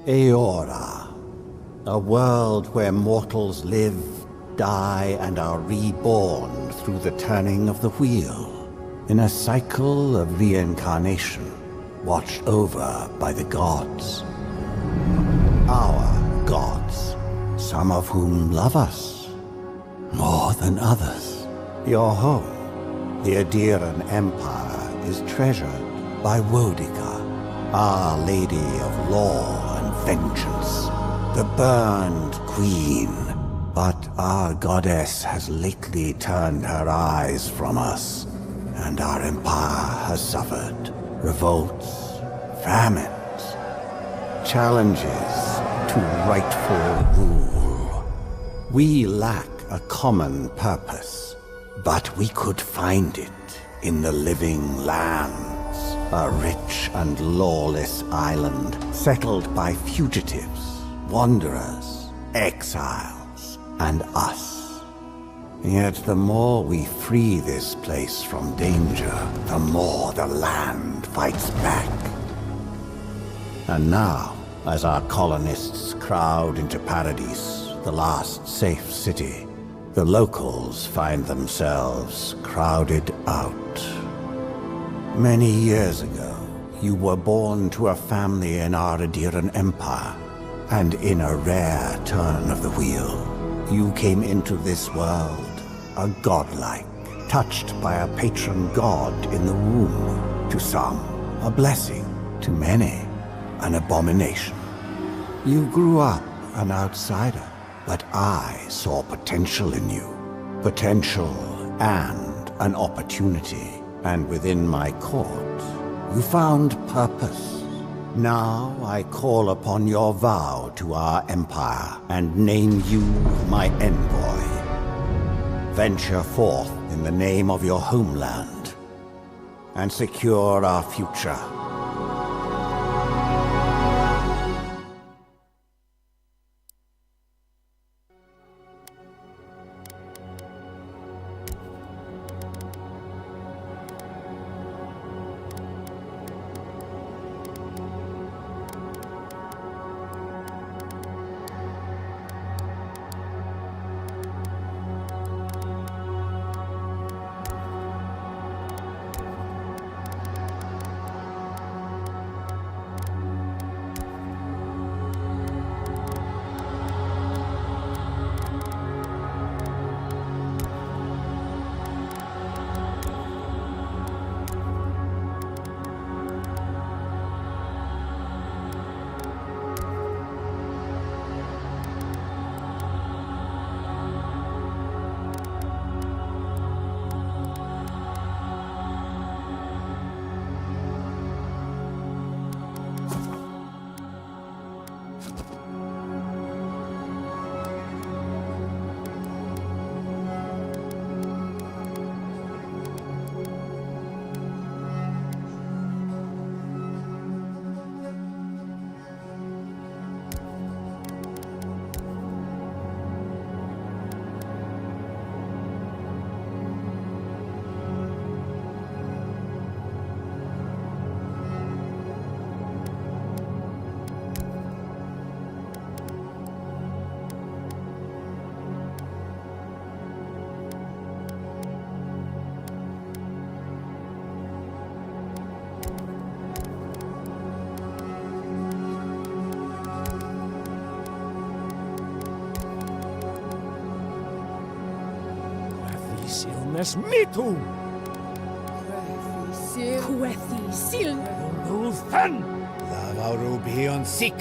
Eora, a world where mortals live, die, and are reborn through the turning of the wheel, in a cycle of reincarnation, watched over by the gods. Our gods, some of whom love us more than others. Your home, the Obsidian Empire, is treasured by Wodica, Our Lady of Law and Vengeance, the Burned Queen. But our goddess has lately turned her eyes from us, and our empire has suffered revolts, famines, challenges to rightful rule. We lack a common purpose, but we could find it in the living lands, a rich and lawless island settled by fugitives, wanderers, exiles, and us. Yet the more we free this place from danger, the more the land fights back. And now, as our colonists crowd into Paradise, the last safe city, the locals find themselves crowded out. Many years ago, you were born to a family in our Obsidian Empire, and in a rare turn of the wheel, you came into this world a godlike, touched by a patron god in the womb. To some, a blessing. To many, an abomination. You grew up an outsider, but I saw potential in you. Potential and an opportunity. And within my court, you found purpose. Now I call upon your vow to our empire and name you my envoy. Venture forth in the name of your homeland and secure our future. Nes mitu! Kwethi sil! Luthan! Lavaru beyond sick.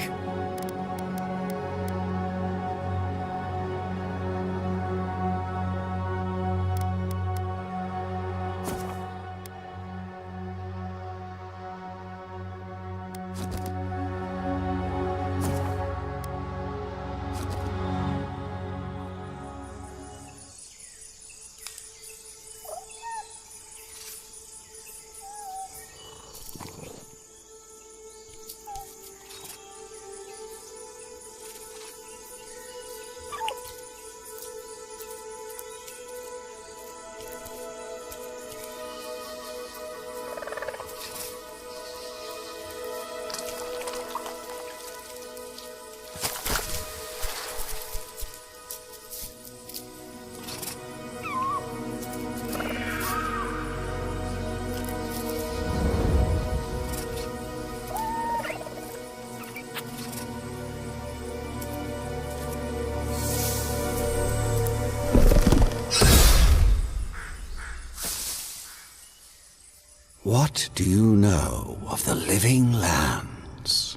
What do you know of the living lands?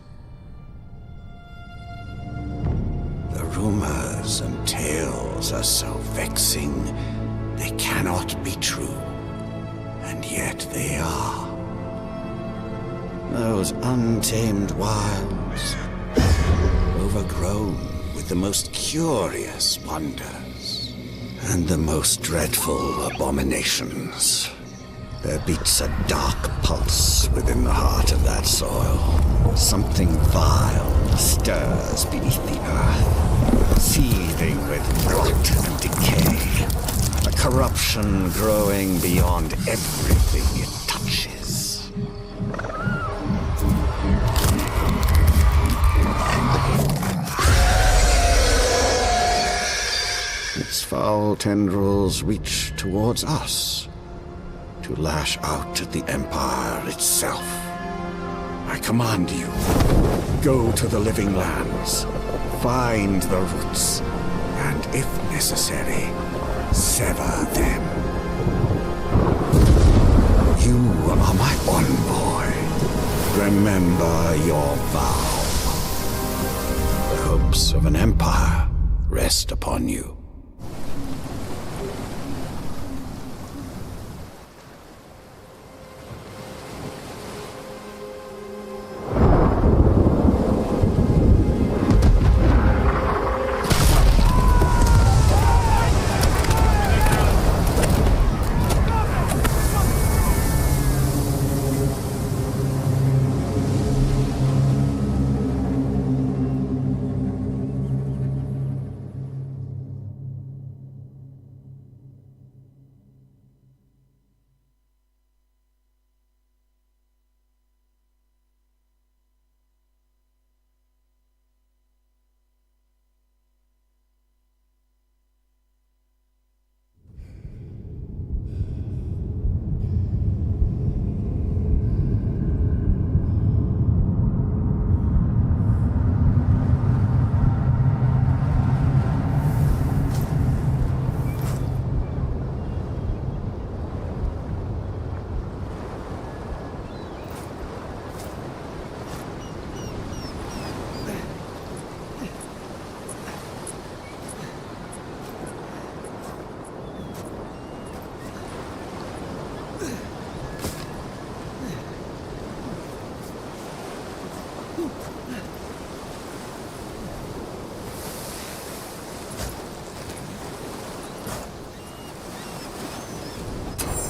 The rumors and tales are so vexing, they cannot be true. And yet they are. Those untamed wilds, overgrown with the most curious wonders and the most dreadful abominations. There beats a dark pulse within the heart of that soil. Something vile stirs beneath the earth, seething with rot and decay. A corruption growing beyond everything it touches. Its foul tendrils reach towards us, to lash out at the Empire itself. I command you, go to the living lands, find the roots, and if necessary, sever them. You are my envoy. Remember your vow. The hopes of an empire rest upon you.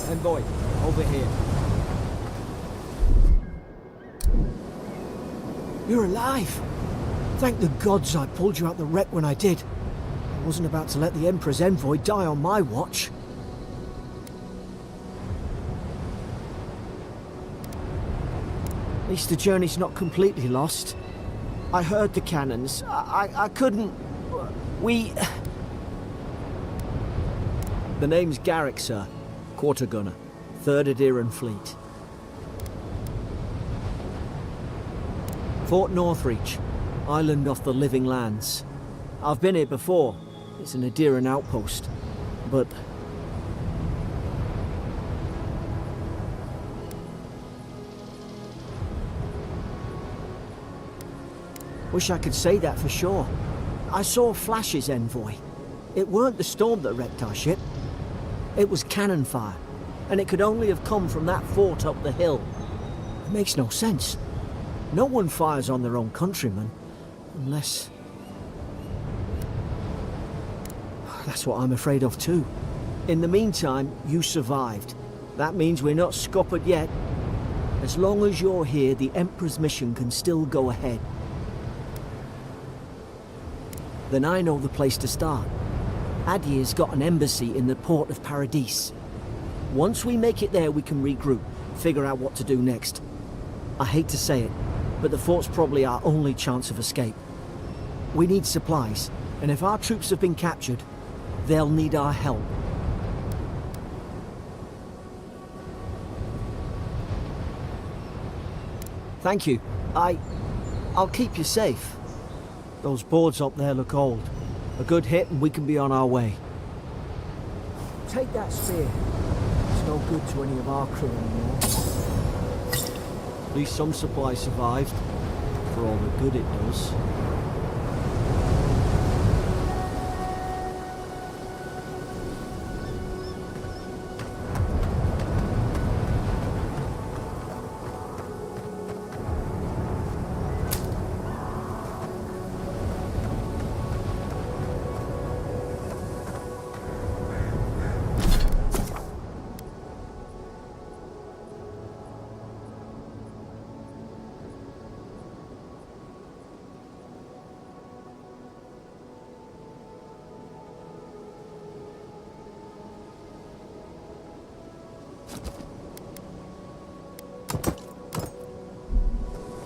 Envoy, over here. You're alive! Thank the gods I pulled you out the wreck when I did. I wasn't about to let the Emperor's envoy die on my watch. At least the journey's not completely lost. I heard the cannons. I couldn't... We... The name's Garrick, sir. Quarter gunner, 3rd Aderan Fleet. Fort Northreach, island off the Living Lands. I've been here before. It's an Aderan outpost, but... Wish I could say that for sure. I saw flashes, Envoy. It weren't the storm that wrecked our ship. It was cannon fire, and it could only have come from that fort up the hill. It makes no sense. No one fires on their own countrymen, unless... That's what I'm afraid of too. In the meantime, you survived. That means we're not scuppered yet. As long as you're here, the Emperor's mission can still go ahead. Then I know the place to start. Adir's got an embassy in the port of Paradis. Once we make it there, we can regroup, figure out what to do next. I hate to say it, but the fort's probably our only chance of escape. We need supplies, and if our troops have been captured, they'll need our help. Thank you. I'll keep you safe. Those boards up there look old. A good hit and we can be on our way. Take that spear. It's no good to any of our crew anymore. At least some supplies survived, for all the good it does.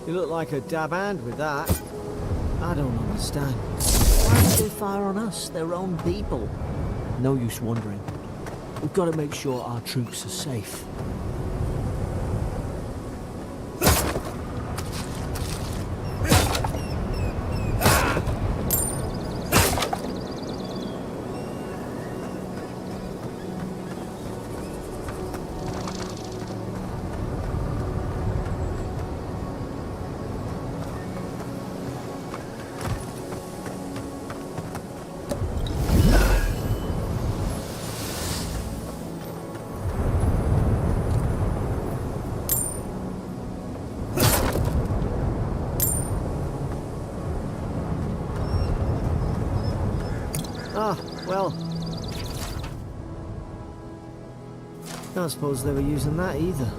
You look like a dab hand with that. I don't understand. Why do they fire on us, their own people? No use wondering. We've got to make sure our troops are safe. Ah, well. Don't suppose they were using that either.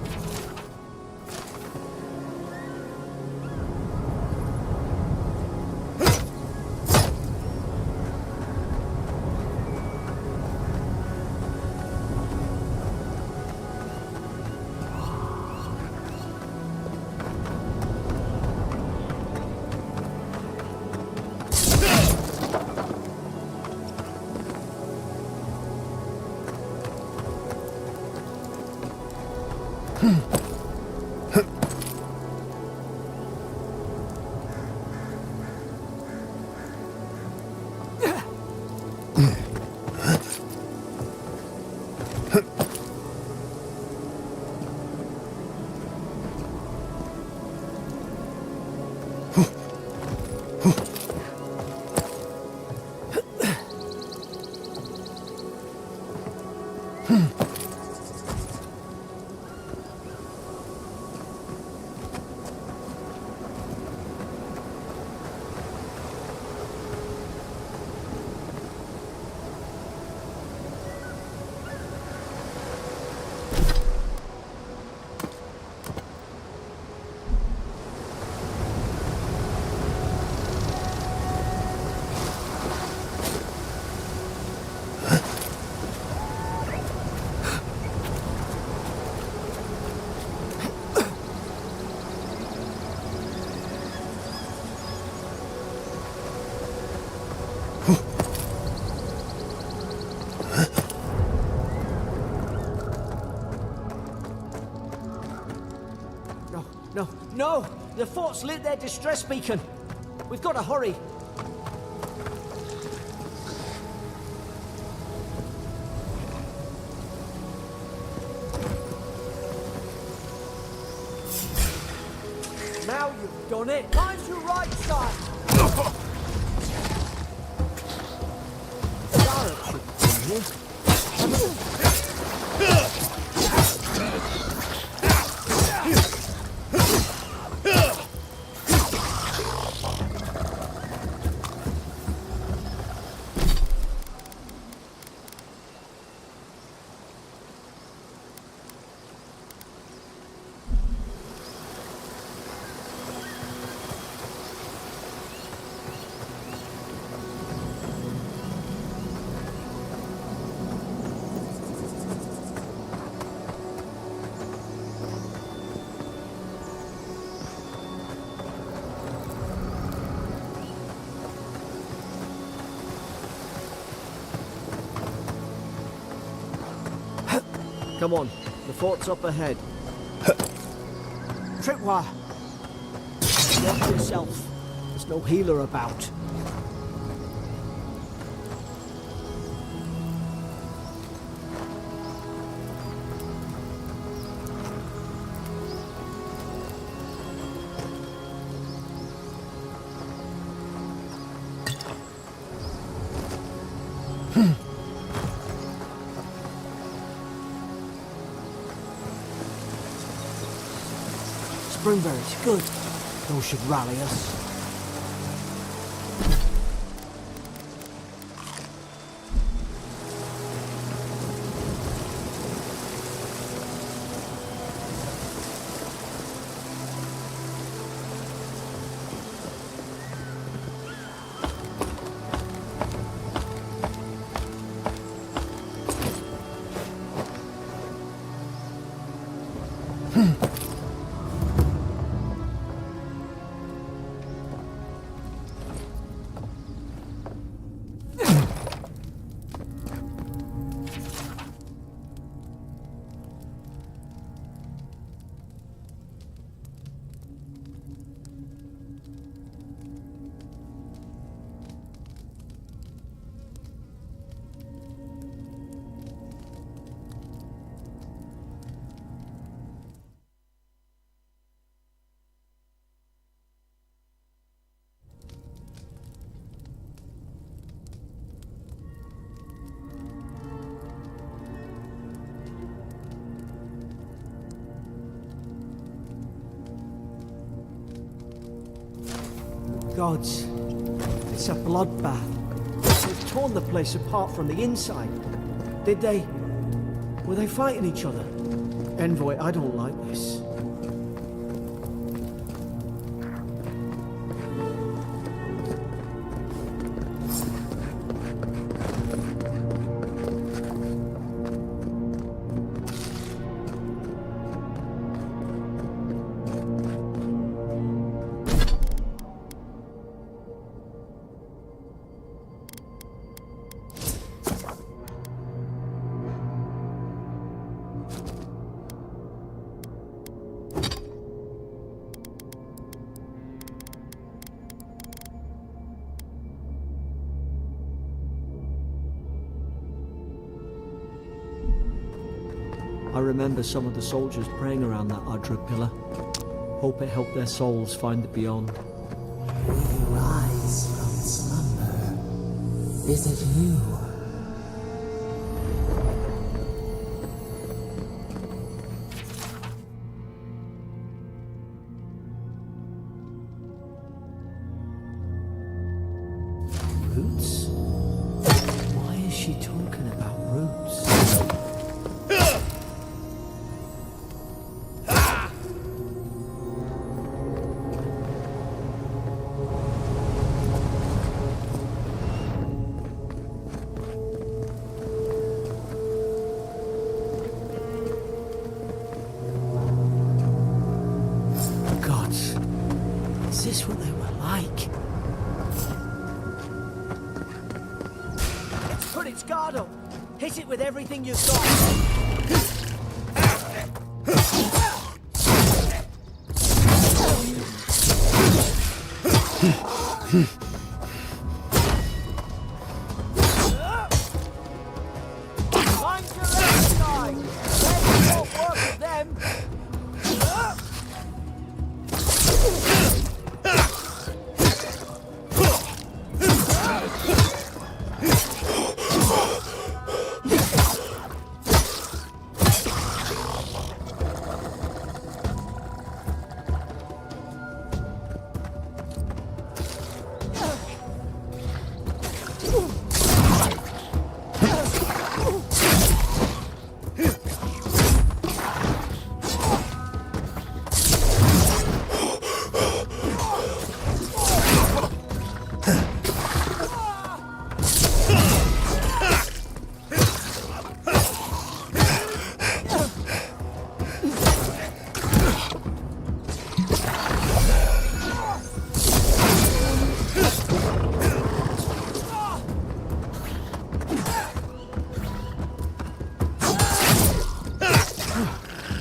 No! The fort's lit their distress beacon! We've got to hurry! Now you've done it! Time to right side! Garrett should be here. Come on, the fort's up ahead. Tripwire! Watch yourself. There's no healer about. Springberries, good. Those should rally us. Gods, it's a bloodbath. They've torn the place apart from the inside. Did they... were they fighting each other? Envoy, I don't like this. I remember some of the soldiers praying around that Adra pillar. Hope it helped their souls find the beyond. We rise from slumber. Is it you? Roots? Why is she talking about roots? Gods, is this what they were like? Put its guard up! Hit it with everything you've got! Find your left side! They won't work with them!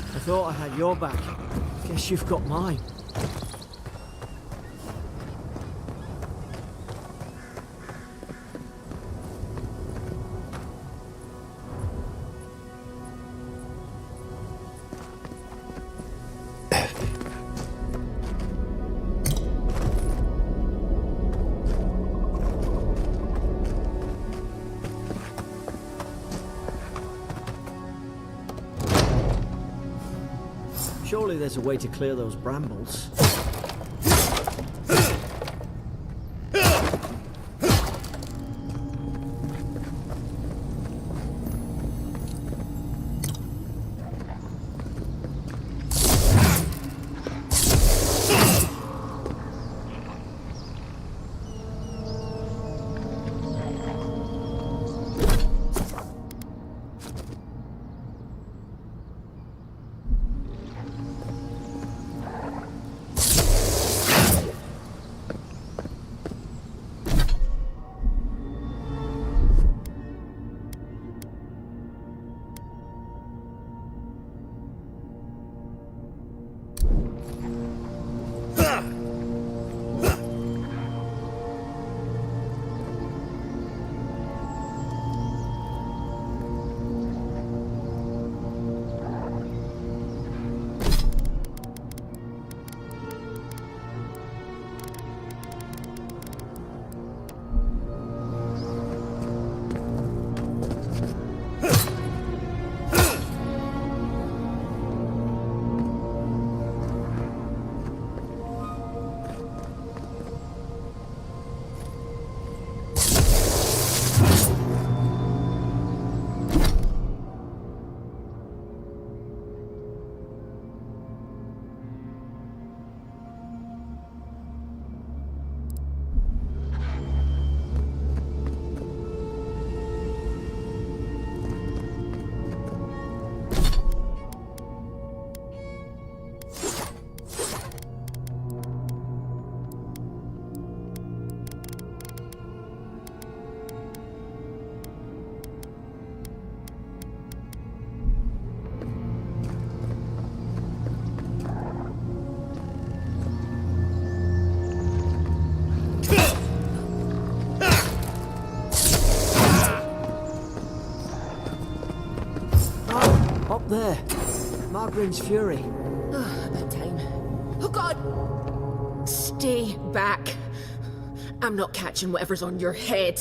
I thought I had your back. Guess you've got mine. Surely there's a way to clear those brambles. There. Margarine's fury. About time. Oh god! Stay back. I'm not catching whatever's on your head.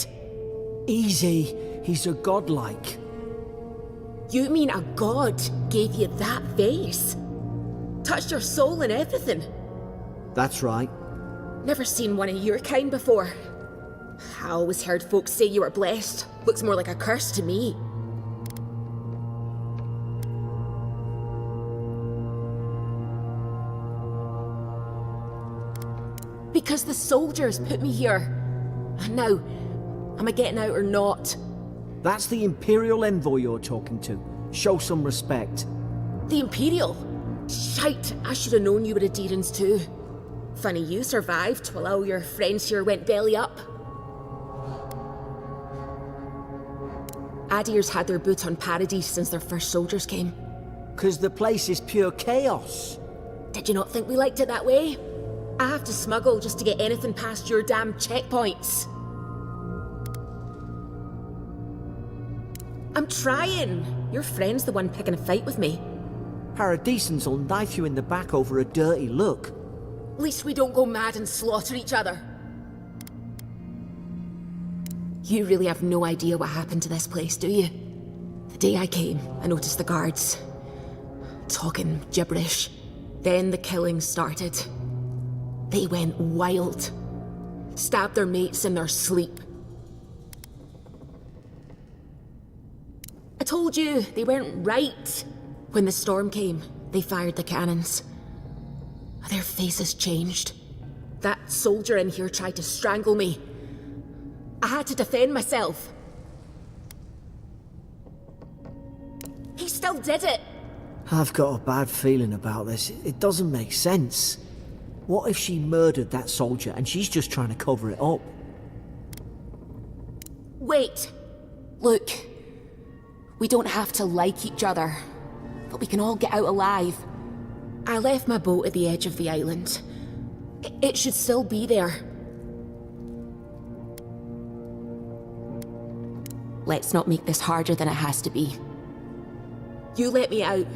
Easy. He's a godlike. You mean a god gave you that face? Touched your soul and everything? That's right. Never seen one of your kind before. I always heard folks say you were blessed. Looks more like a curse to me. Because the soldiers put me here. Now, am I getting out or not? That's the Imperial envoy you're talking to. Show some respect. The Imperial? Shite, I should have known you were Adherents too. Funny you survived while all your friends here went belly up. Adir's had their boot on Paradise since their first soldiers came. 'Cause the place is pure chaos. Did you not think we liked it that way? I have to smuggle just to get anything past your damn checkpoints. I'm trying. Your friend's the one picking a fight with me. Paradisans will knife you in the back over a dirty look. At least we don't go mad and slaughter each other. You really have no idea what happened to this place, do you? The day I came, I noticed the guards talking gibberish. Then the killing started. They went wild. Stabbed their mates in their sleep. I told you, they weren't right. When the storm came, they fired the cannons. Their faces changed. That soldier in here tried to strangle me. I had to defend myself. He still did it. I've got a bad feeling about this. It doesn't make sense. What if she murdered that soldier and she's just trying to cover it up? Wait. Look. We don't have to like each other, but we can all get out alive. I left my boat at the edge of the island. It should still be there. Let's not make this harder than it has to be. You let me out,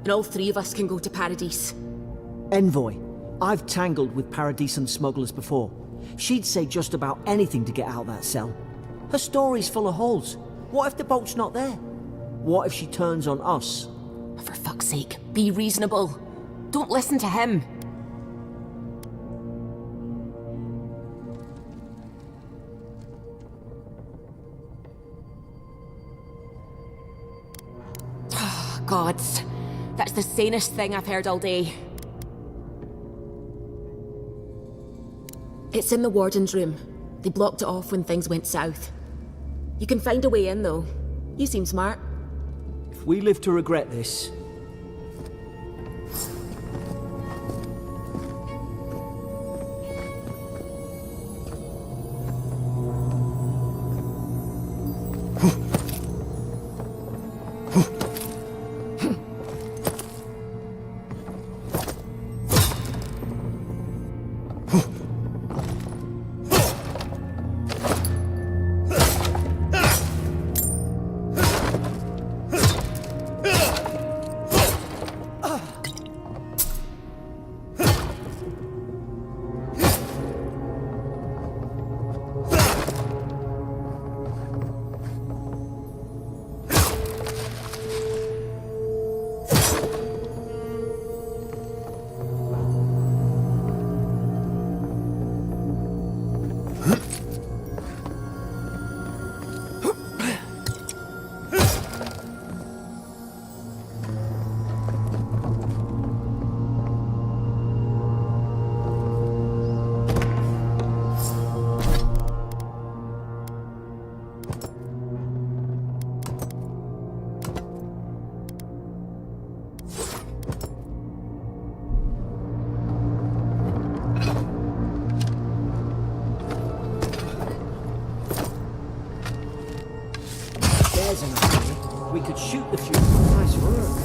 and all three of us can go to Paradise. Envoy, I've tangled with Paradisan smugglers before. She'd say just about anything to get out that cell. Her story's full of holes. What if the boat's not there? What if she turns on us? For fuck's sake, be reasonable. Don't listen to him. Gods. That's the sanest thing I've heard all day. It's in the warden's room. They blocked it off when things went south. You can find a way in, though. You seem smart. If we live to regret this, there's an idea. We could shoot the fuse. Nice work.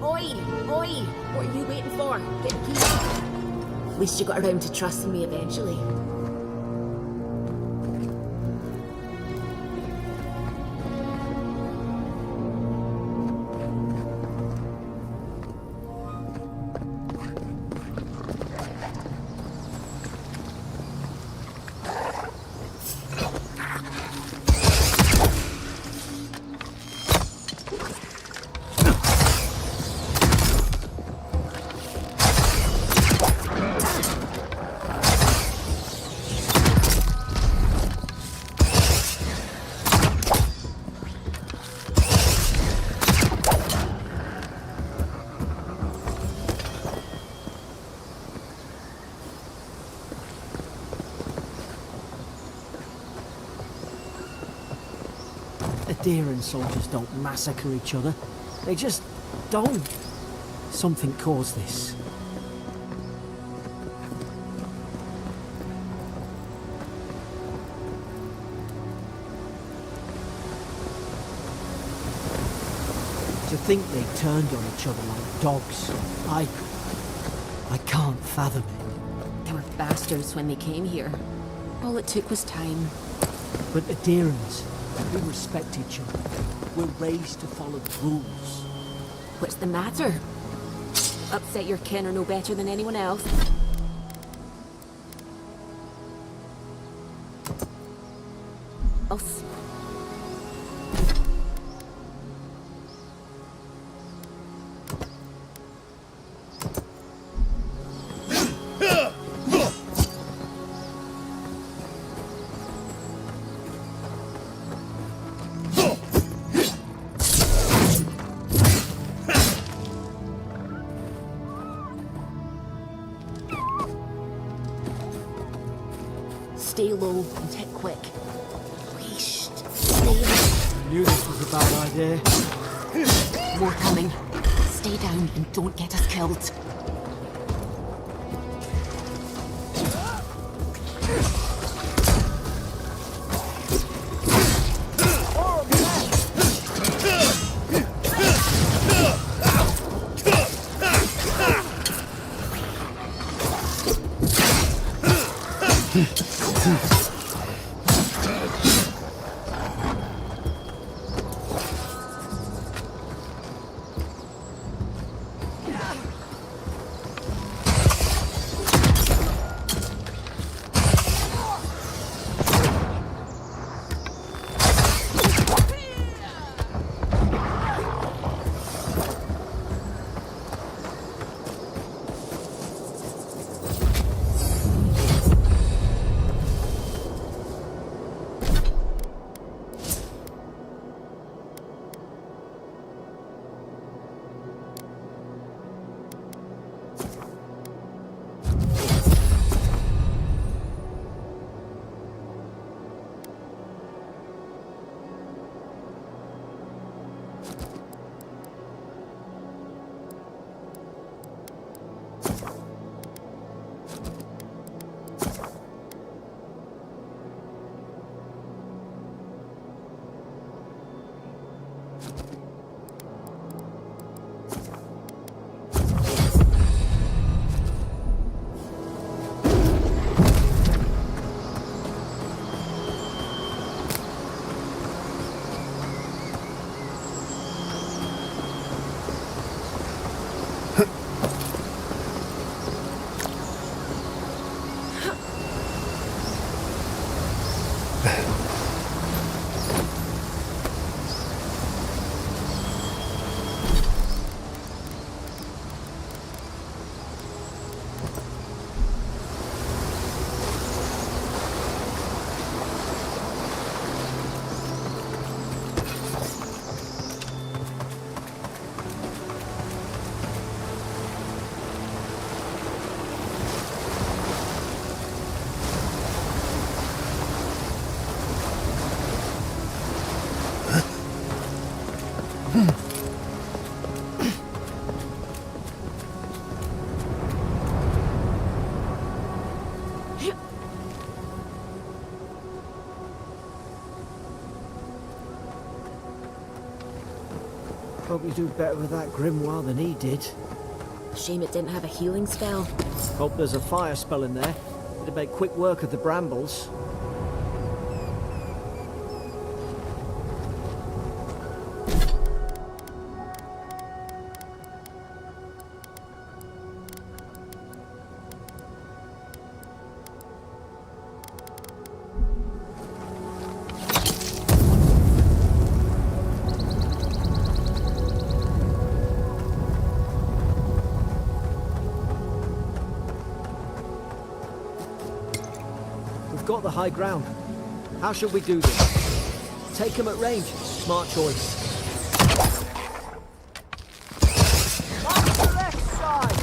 Oi! What are you waiting for? Get the key. At least you got around to trusting me eventually. Adherent soldiers don't massacre each other. They just don't. Something caused this. To think they turned on each other like dogs. I can't fathom it. They were bastards when they came here. All it took was time. But Adirans, we respect each other. We're raised to follow the rules. What's the matter? Upset your kin are no better than anyone else. Else. Stay low and hit quick. Wheesht. Stay low. I knew this was a bad idea. More coming. Stay down and don't get us killed. Probably do better with that grimoire than he did. Shame it didn't have a healing spell. Hope there's a fire spell in there. It'd make quick work of the brambles. Got the high ground. How should we do this? Take him at range. Smart choice. Mark the left side.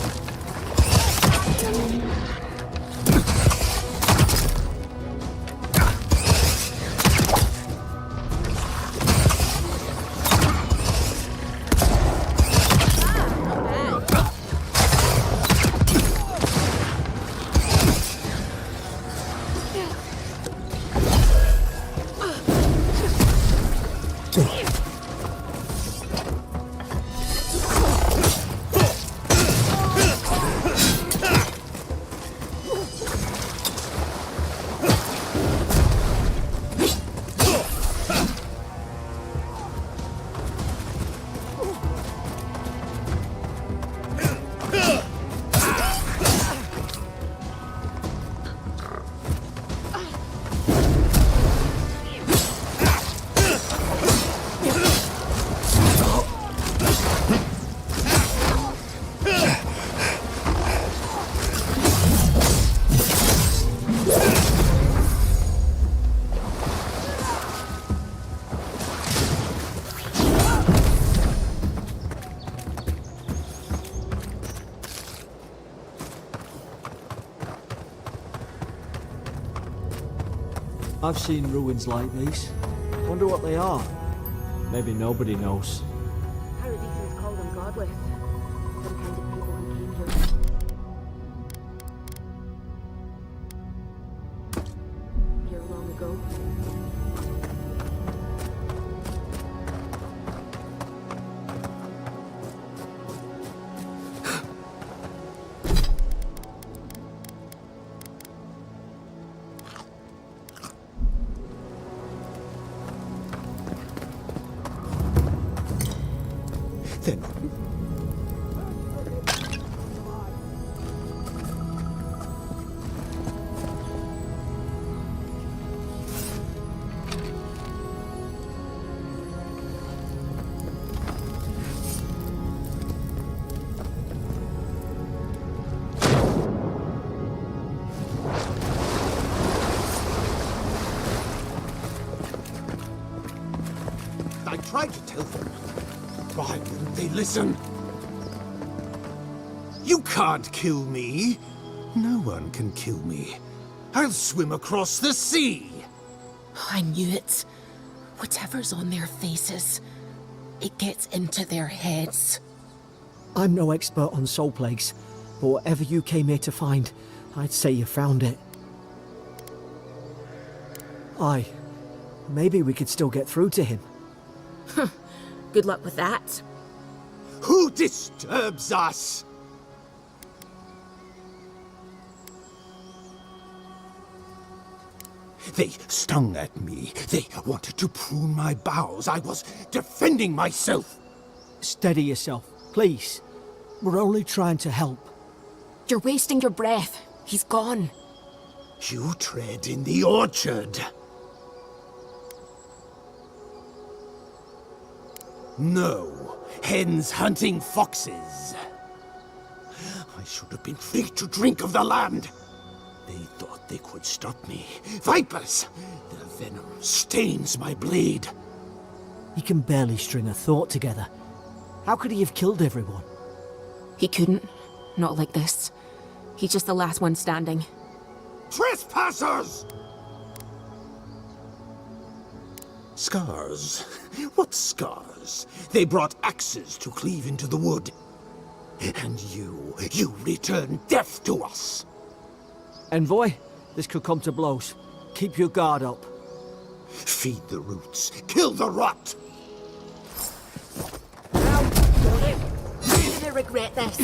I've seen ruins like these. Wonder what they are. Maybe nobody knows. Paradisans call them godless. Some kind of people who came here. Here long ago. Then I tried to tell them. Why wouldn't they listen? You can't kill me. No one can kill me. I'll swim across the sea. I knew it. Whatever's on their faces, it gets into their heads. I'm no expert on soul plagues, but whatever you came here to find, I'd say you found it. Aye. Maybe we could still get through to him. Good luck with that. Who disturbs us? They stung at me. They wanted to prune my boughs. I was defending myself. Steady yourself, please. We're only trying to help. You're wasting your breath. He's gone. You tread in the orchard. No, hens hunting foxes. I should have been free to drink of the land. They thought they could stop me. Vipers! Their venom stains my blade. He can barely string a thought together. How could he have killed everyone? He couldn't. Not like this. He's just the last one standing. Trespassers! Scars? What scars? They brought axes to cleave into the wood. And you return death to us. Envoy, this could come to blows. Keep your guard up. Feed the roots, kill the rot! You're gonna regret this.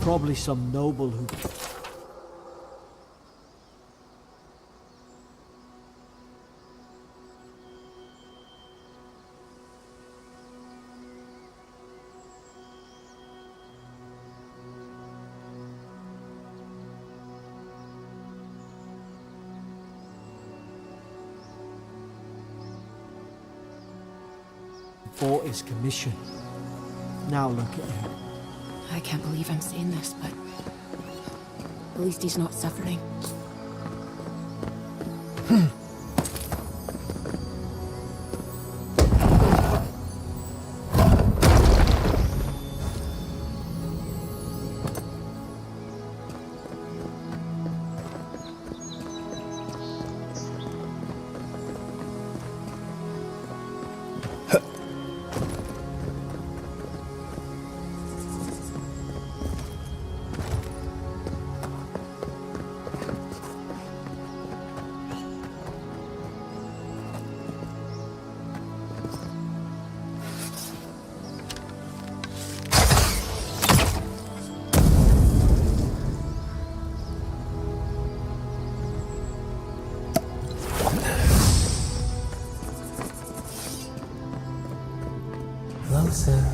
Probably some noble who... fought his commission. Now look at him. I can't believe I'm saying this, but at least he's not suffering. closer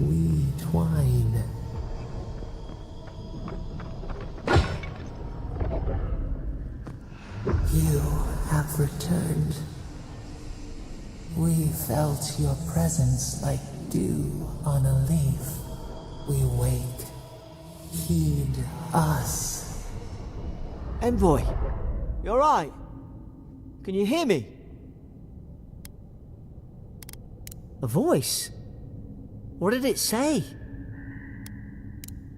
we twine. You have returned. We felt your presence like dew on a leaf. We wake. Heed us. Envoy, you alright? Can you hear me? A voice? What did it say?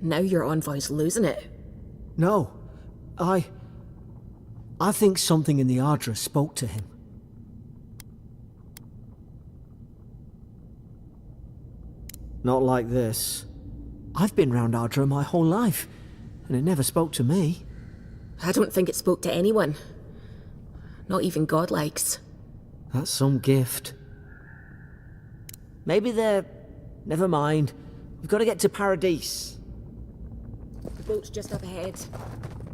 Now your envoy's losing it. No, I think something in the Ardra spoke to him. Not like this. I've been round Ardra my whole life, and it never spoke to me. I don't think it spoke to anyone. Not even godlikes. That's some gift. Maybe they're... Never mind. We've got to get to Paradise. The boat's just up ahead.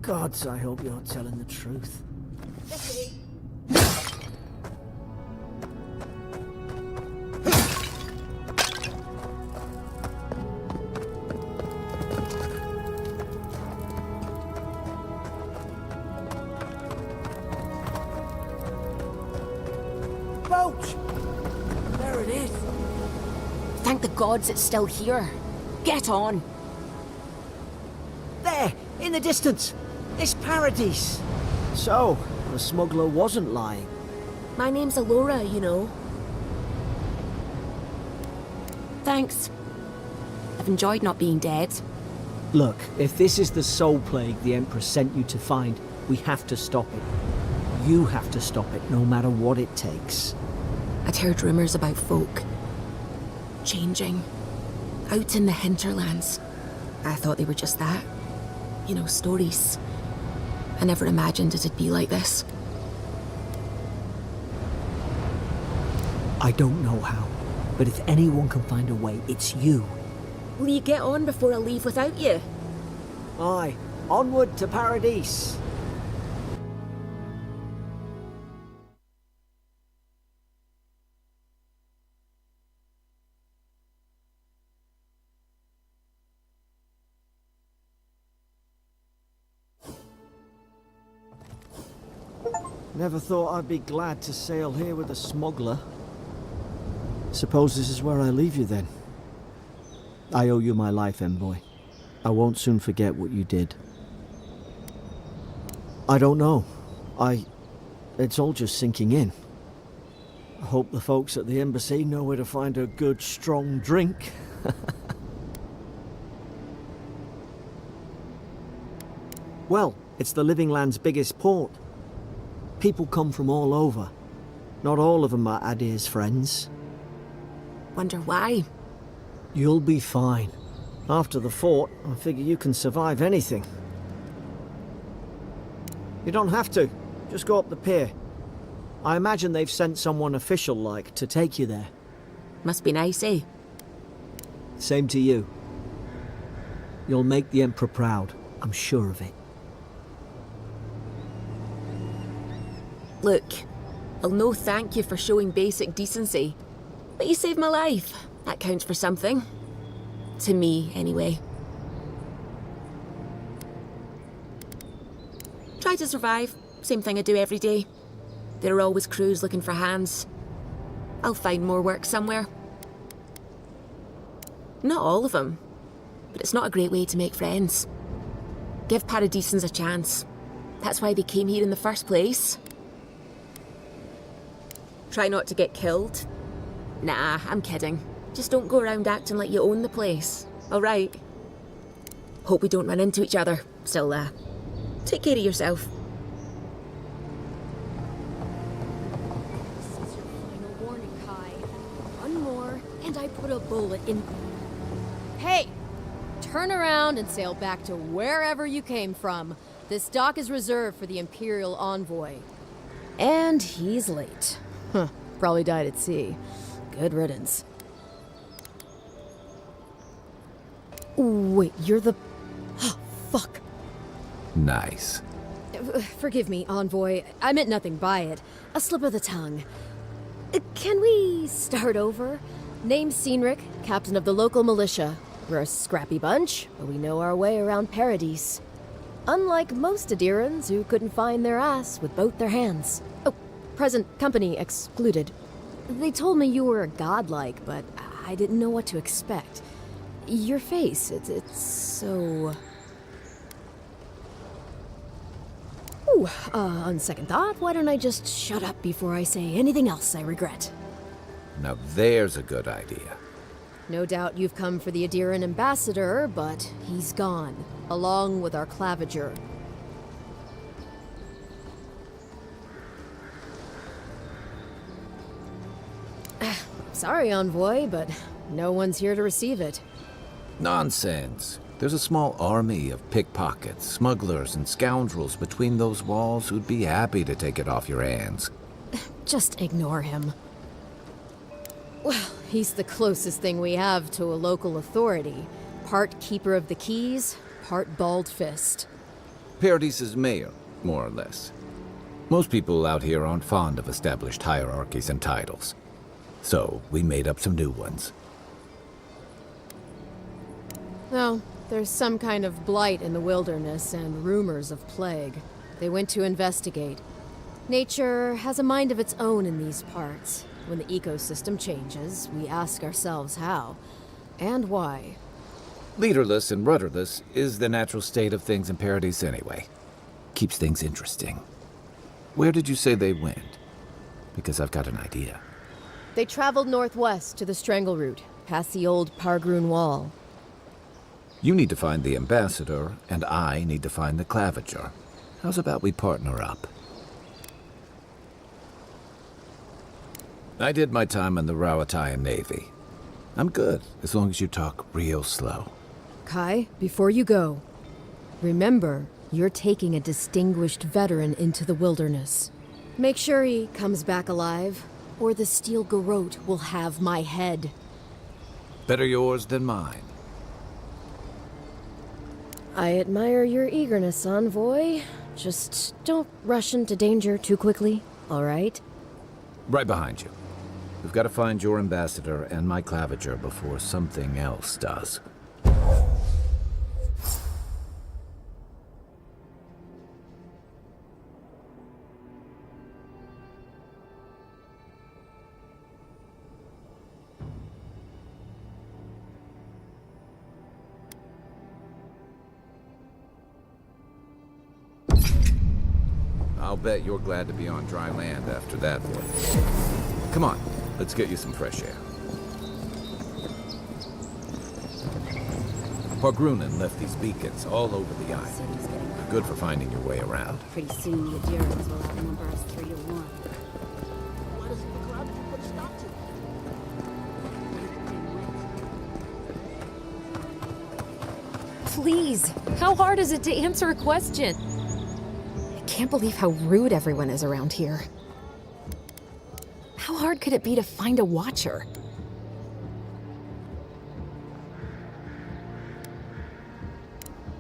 Gods, I hope you're telling the truth. Boat! There it is. Thank the gods it's still here. Get on. There, in the distance. It's Paradise. So, the smuggler wasn't lying. My name's Eora, you know. Thanks. I've enjoyed not being dead. Look, if this is the soul plague the Empress sent you to find, we have to stop it. You have to stop it, no matter what it takes. I'd heard rumours about folk changing out in the hinterlands. I thought they were just that. You know, stories. I never imagined it'd be like this. I don't know how, but if anyone can find a way, it's you. Will you get on before I leave without you? Aye, onward to Paradise. Never thought I'd be glad to sail here with a smuggler. Suppose this is where I leave you then. I owe you my life, Envoy. I won't soon forget what you did. I don't know. It's all just sinking in. I hope the folks at the embassy know where to find a good, strong drink. Well, it's the Living Land's biggest port. People come from all over. Not all of them are Adir's friends. Wonder why? You'll be fine. After the fort, I figure you can survive anything. You don't have to. Just go up the pier. I imagine they've sent someone official-like to take you there. Must be nice, eh? Same to you. You'll make the Emperor proud. I'm sure of it. Look, I'll no thank you for showing basic decency. But you saved my life. That counts for something. To me, anyway. Try to survive. Same thing I do every day. There are always crews looking for hands. I'll find more work somewhere. Not all of them. But it's not a great way to make friends. Give Paradisans a chance. That's why they came here in the first place. Try not to get killed. Nah, I'm kidding. Just don't go around acting like you own the place, alright? Hope we don't run into each other. Still, take care of yourself. This is your final warning, Kai. One more, and I put a bullet in... Hey! Turn around and sail back to wherever you came from. This dock is reserved for the Imperial Envoy. And he's late. Huh, probably died at sea. Good riddance. Wait, you're the... Oh, fuck. Nice. Forgive me, Envoy. I meant nothing by it. A slip of the tongue. Can we start over? Name's Cynric, captain of the local militia. We're a scrappy bunch, but we know our way around Paradise. Unlike most Adirans who couldn't find their ass with both their hands. Oh, present company excluded. They told me you were godlike, but I didn't know what to expect. Your face, it's so... Ooh, on second thought, why don't I just shut up before I say anything else I regret? Now there's a good idea. No doubt you've come for the Adiran ambassador, but he's gone, along with our claviger. Sorry, envoy, but no one's here to receive it. Nonsense. There's a small army of pickpockets, smugglers, and scoundrels between those walls who'd be happy to take it off your hands. Just ignore him. Well, he's the closest thing we have to a local authority. Part keeper of the keys, part bald fist. Paradise's mayor, more or less. Most people out here aren't fond of established hierarchies and titles. So, we made up some new ones. Well, there's some kind of blight in the wilderness and rumors of plague. They went to investigate. Nature has a mind of its own in these parts. When the ecosystem changes, we ask ourselves how and why. Leaderless and rudderless is the natural state of things in Paradise anyway. Keeps things interesting. Where did you say they went? Because I've got an idea. They traveled northwest to the Strangle Route, past the old Pargroon Wall. You need to find the ambassador, and I need to find the claviger. How's about we partner up? I did my time in the Rawatayan Navy. I'm good, as long as you talk real slow. Kai, before you go, remember, you're taking a distinguished veteran into the wilderness. Make sure he comes back alive, or the Steel Garrote will have my head. Better yours than mine. I admire your eagerness, envoy. Just don't rush into danger too quickly, all right? Right behind you. We've got to find your ambassador and my claviger before something else does. I'll bet you're glad to be on dry land after that voyage. Come on, let's get you some fresh air. Pargrunen left these beacons all over the island. They're good for finding your way around. Pretty soon the Adirans will outnumber us 3 to 1. Why doesn't the cloud put a stop to it? Please, how hard is it to answer a question? I can't believe how rude everyone is around here. How hard could it be to find a watcher?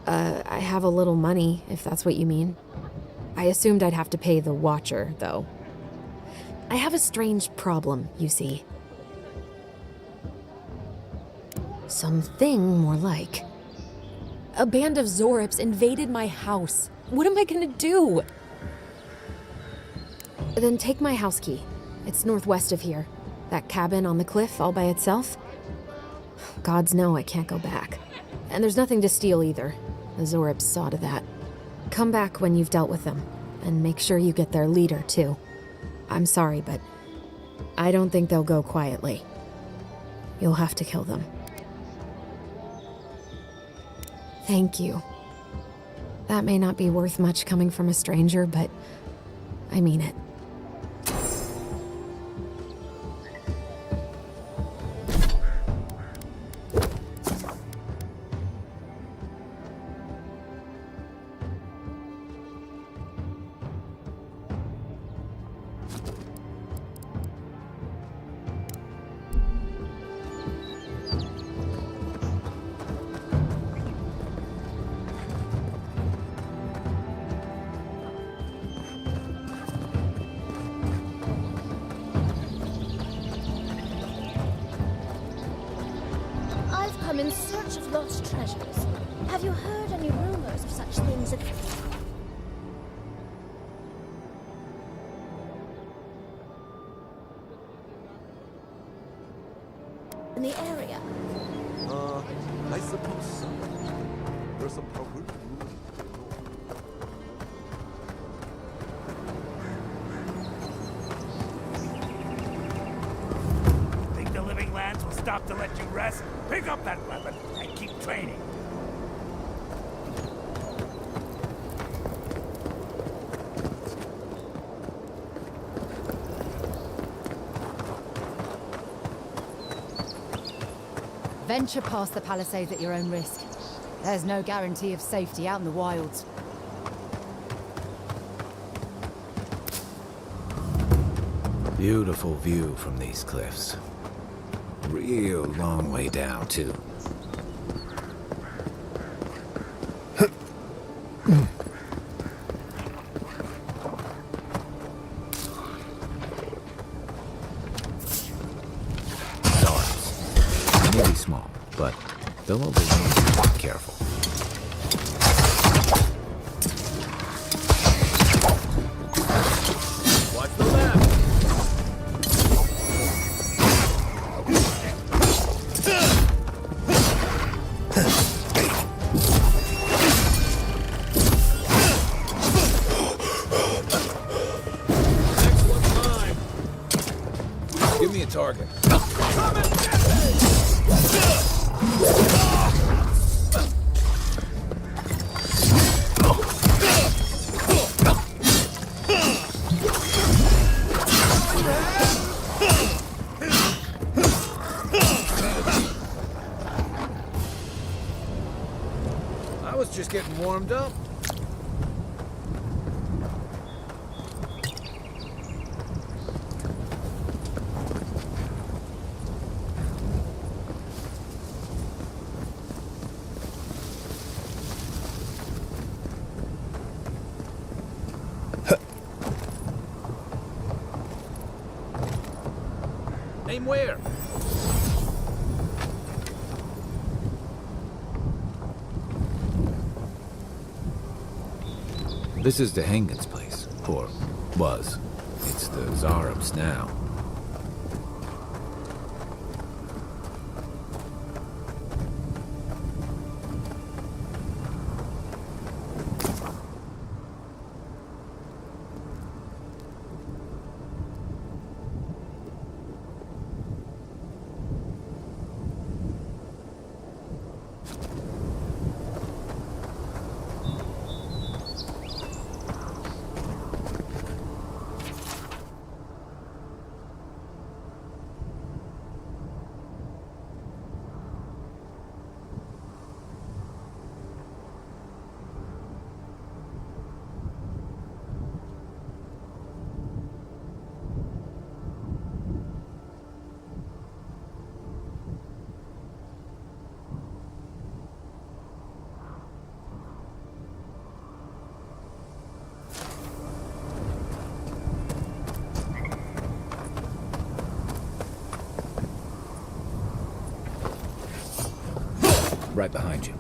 I have a little money, if that's what you mean. I assumed I'd have to pay the watcher, though. I have a strange problem, you see. Something more like. A band of Zorips invaded my house. What am I gonna do? Then take my house key. It's northwest of here. That cabin on the cliff all by itself. Gods know I can't go back. And there's nothing to steal either. The Zorips saw to that. Come back when you've dealt with them. And make sure you get their leader, too. I'm sorry, but I don't think they'll go quietly. You'll have to kill them. Thank you. That may not be worth much coming from a stranger, but I mean it. I'm in search of lost treasures. Have you heard any rumors of such things in the area? I suppose so. There's a problem. Think the living lands will stop to let you rest? Pick up that weapon and keep training. Venture past the palisades at your own risk. There's no guarantee of safety out in the wilds. Beautiful view from these cliffs. Real long way down, too. Stars. Maybe small, but they'll overwhelm you. Be careful. Watch the left! Give me a target. I was just getting warmed up. Name where? This is the Hengen's place, or was. It's the Zarab's now. Right behind you.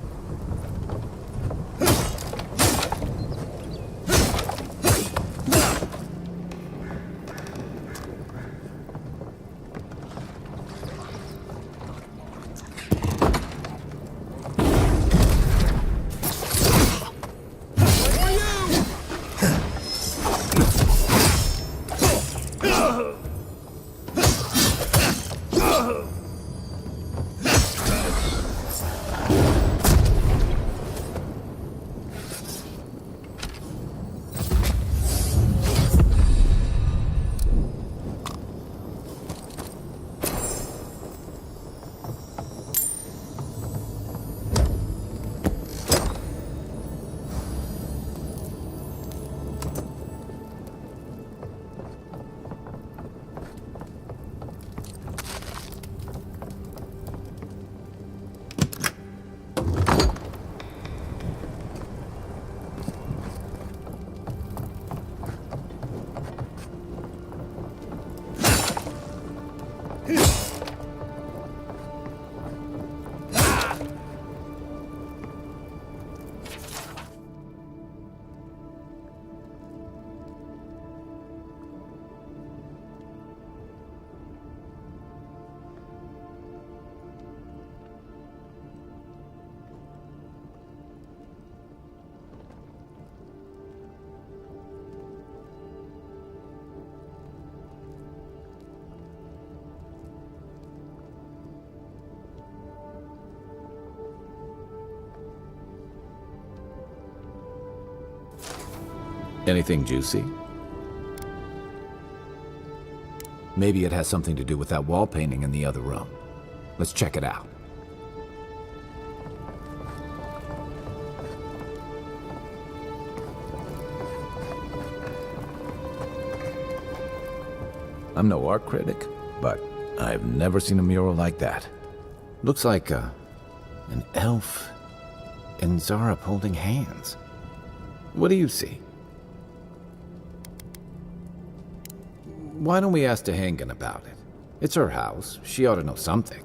Anything juicy? Maybe it has something to do with that wall painting in the other room. Let's check it out. I'm no art critic, but I've never seen a mural like that. Looks like an elf and Zarep holding hands. What do you see? Why don't we ask Tehangan about it? It's her house. She ought to know something.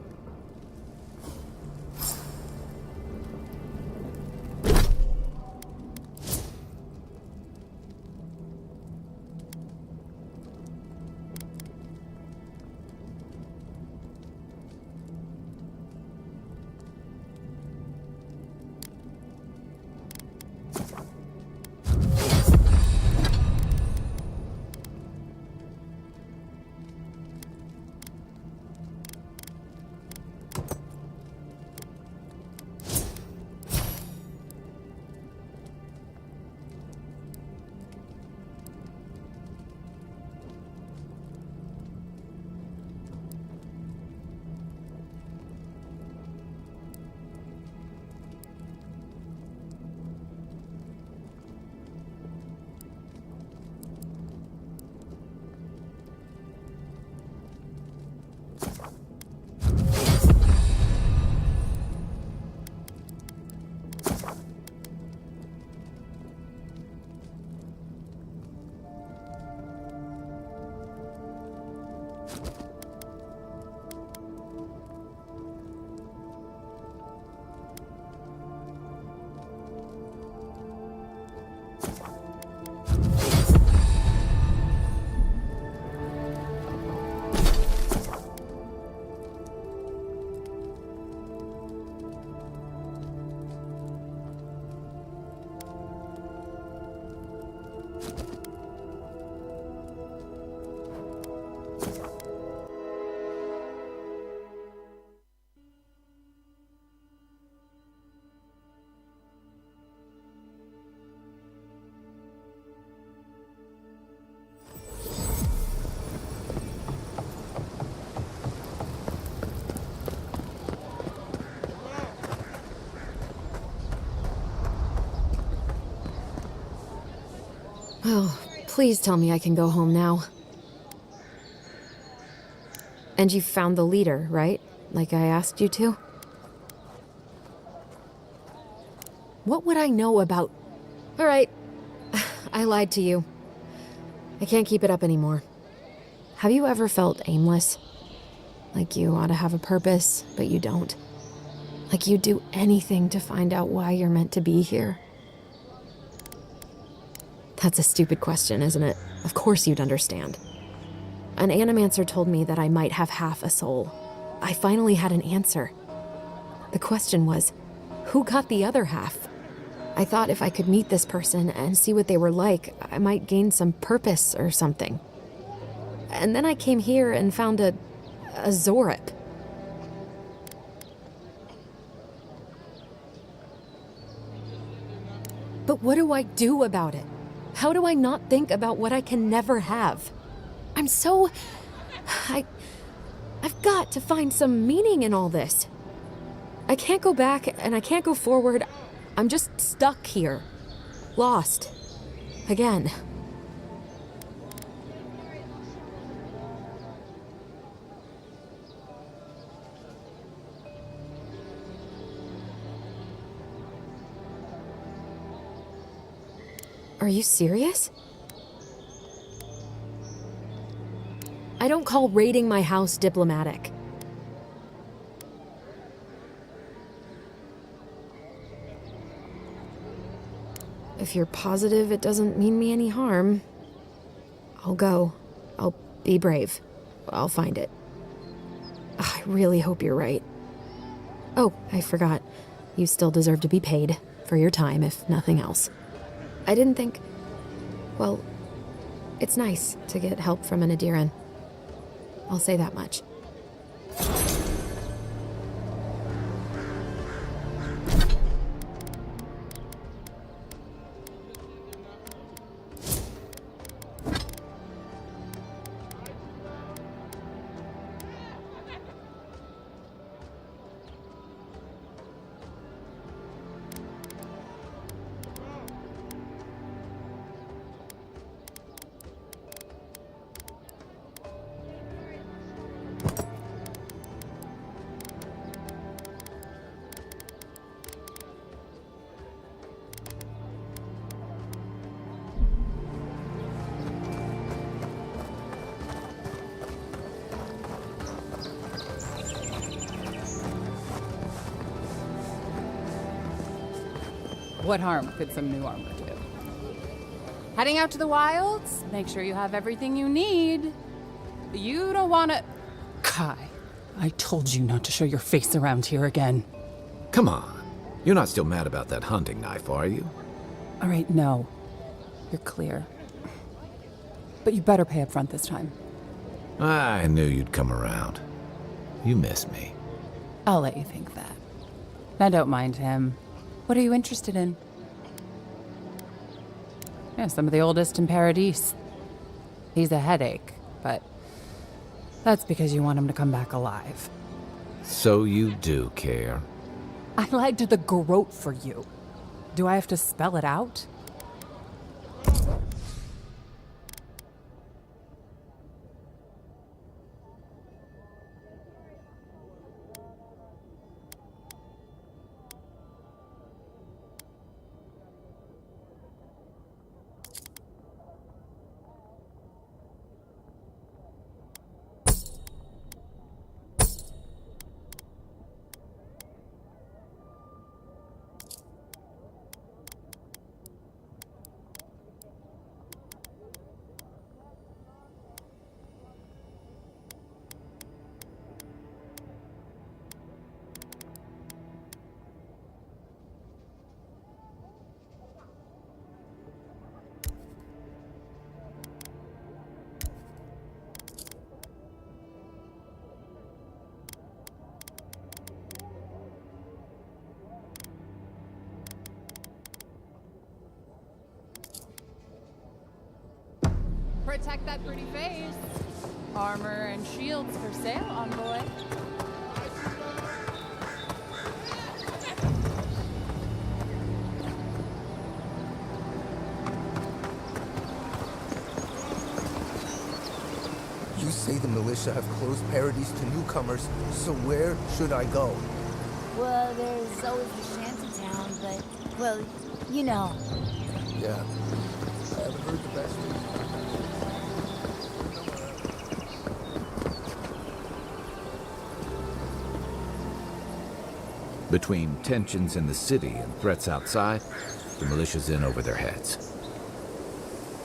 Oh, please tell me I can go home now. And you found the leader, right? Like I asked you to? What would I know about... All right, I lied to you. I can't keep it up anymore. Have you ever felt aimless? Like you ought to have a purpose, but you don't? Like you'd do anything to find out why you're meant to be here? That's a stupid question, isn't it? Of course you'd understand. An animancer told me that I might have half a soul. I finally had an answer. The question was, who got the other half? I thought if I could meet this person and see what they were like, I might gain some purpose or something. And then I came here and found a Zarep. But what do I do about it? How do I not think about what I can never have? I'm so... I've got to find some meaning in all this. I can't go back and I can't go forward. I'm just stuck here. Lost. Again. Are you serious? I don't call raiding my house diplomatic. If you're positive it doesn't mean me any harm, I'll go. I'll be brave. I'll find it. I really hope you're right. Oh, I forgot. You still deserve to be paid for your time, if nothing else. I didn't think... Well, it's nice to get help from an Adiran. I'll say that much. What harm could some new armor do? Heading out to the wilds? Make sure you have everything you need. You don't want to... Kai, I told you not to show your face around here again. Come on. You're not still mad about that hunting knife, are you? All right, no. You're clear. But you better pay up front this time. I knew you'd come around. You miss me. I'll let you think that. Now don't mind him. What are you interested in? Yeah, some of the oldest in Paradise. He's a headache, but that's because you want him to come back alive. So you do care. I lagged the garrote for you. Do I have to spell it out? Protect that pretty face. Armor and shields for sale, envoy. You say the militia have closed Paradise to newcomers, so where should I go? Well, there's always the shanty town, but, well, you know. Yeah, I haven't heard the best news. Between tensions in the city and threats outside, the militia's in over their heads.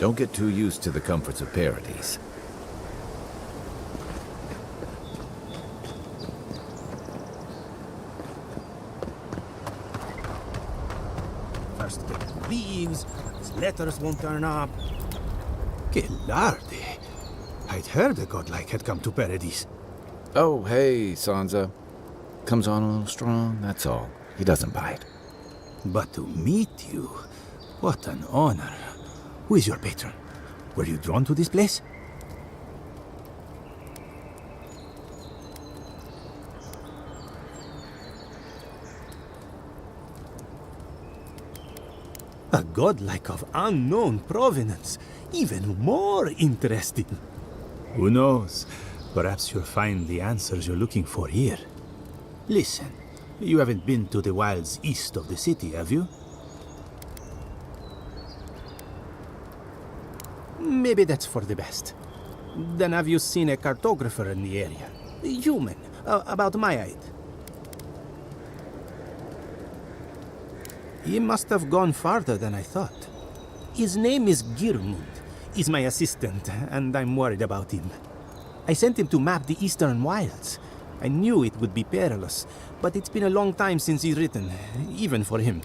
Don't get too used to the comforts of Paradise. First get leaves, his letters won't turn up. Que larde. I'd heard a godlike had come to Paradise. Oh, hey, Sansa. Comes on a little strong, that's all. He doesn't bite. But to meet you, what an honor. Who is your patron? Were you drawn to this place? A godlike of unknown provenance. Even more interesting. Who knows? Perhaps you'll find the answers you're looking for here. Listen, you haven't been to the wilds east of the city, have you? Maybe that's for the best. Then have you seen a cartographer in the area? A human, about my height. He must have gone farther than I thought. His name is Girmund. He's my assistant, and I'm worried about him. I sent him to map the eastern wilds. I knew it would be perilous, but it's been a long time since he's written, even for him.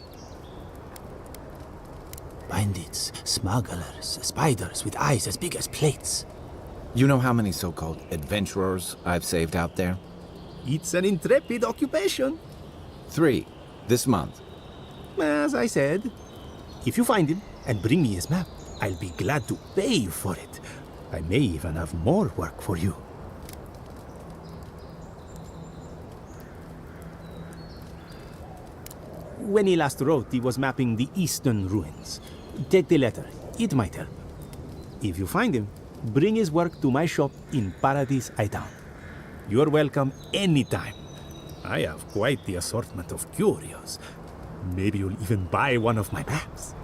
Bandits, smugglers, spiders with eyes as big as plates. You know how many so-called adventurers I've saved out there? It's an intrepid occupation. 3, this month. As I said, if you find him and bring me his map, I'll be glad to pay you for it. I may even have more work for you. When he last wrote, he was mapping the eastern ruins. Take the letter. It might help. If you find him, bring his work to my shop in Paradise Town. You're welcome anytime. I have quite the assortment of curios. Maybe you'll even buy one of my maps.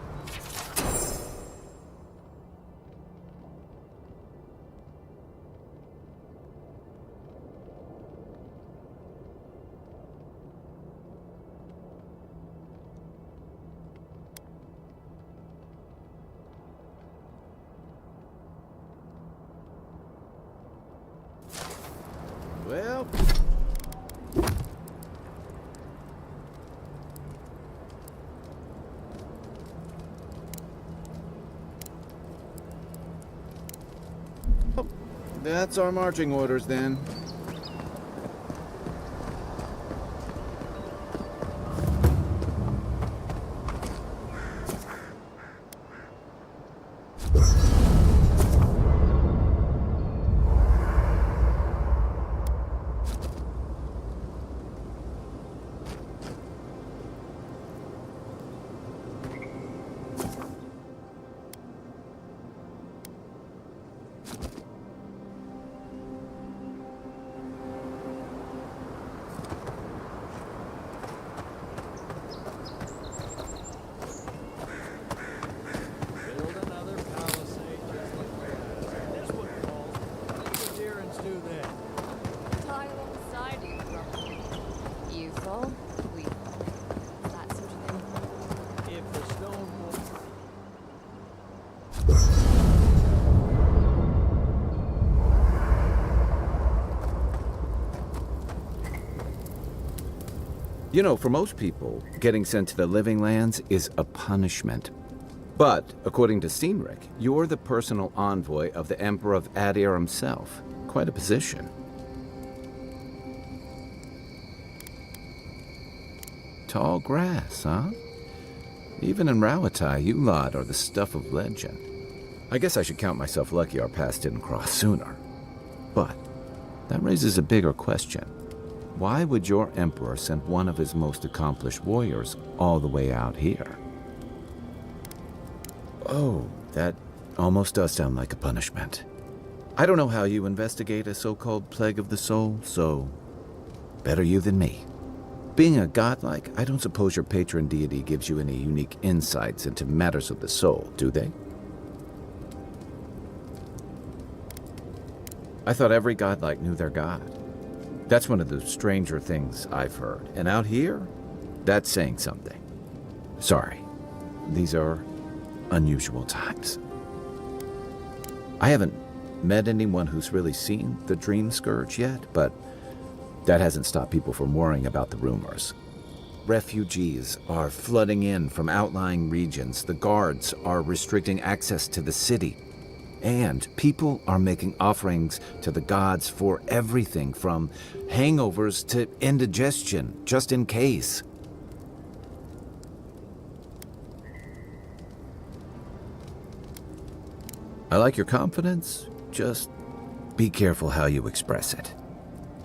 That's our marching orders then. You know, for most people, getting sent to the Living Lands is a punishment. But, according to Cynric, you're the personal envoy of the Emperor of Adir himself. Quite a position. Tall grass, huh? Even in Rawatai, you lot are the stuff of legend. I guess I should count myself lucky our paths didn't cross sooner. But that raises a bigger question. Why would your emperor send one of his most accomplished warriors all the way out here? Oh, that almost does sound like a punishment. I don't know how you investigate a so-called plague of the soul, so better you than me. Being a godlike, I don't suppose your patron deity gives you any unique insights into matters of the soul, do they? I thought every godlike knew their god. That's one of the stranger things I've heard. And out here, that's saying something. Sorry, these are unusual times. I haven't met anyone who's really seen the Dream Scourge yet, but that hasn't stopped people from worrying about the rumors. Refugees are flooding in from outlying regions. The guards are restricting access to the city. And people are making offerings to the gods for everything from hangovers to indigestion, just in case. I like your confidence, just be careful how you express it.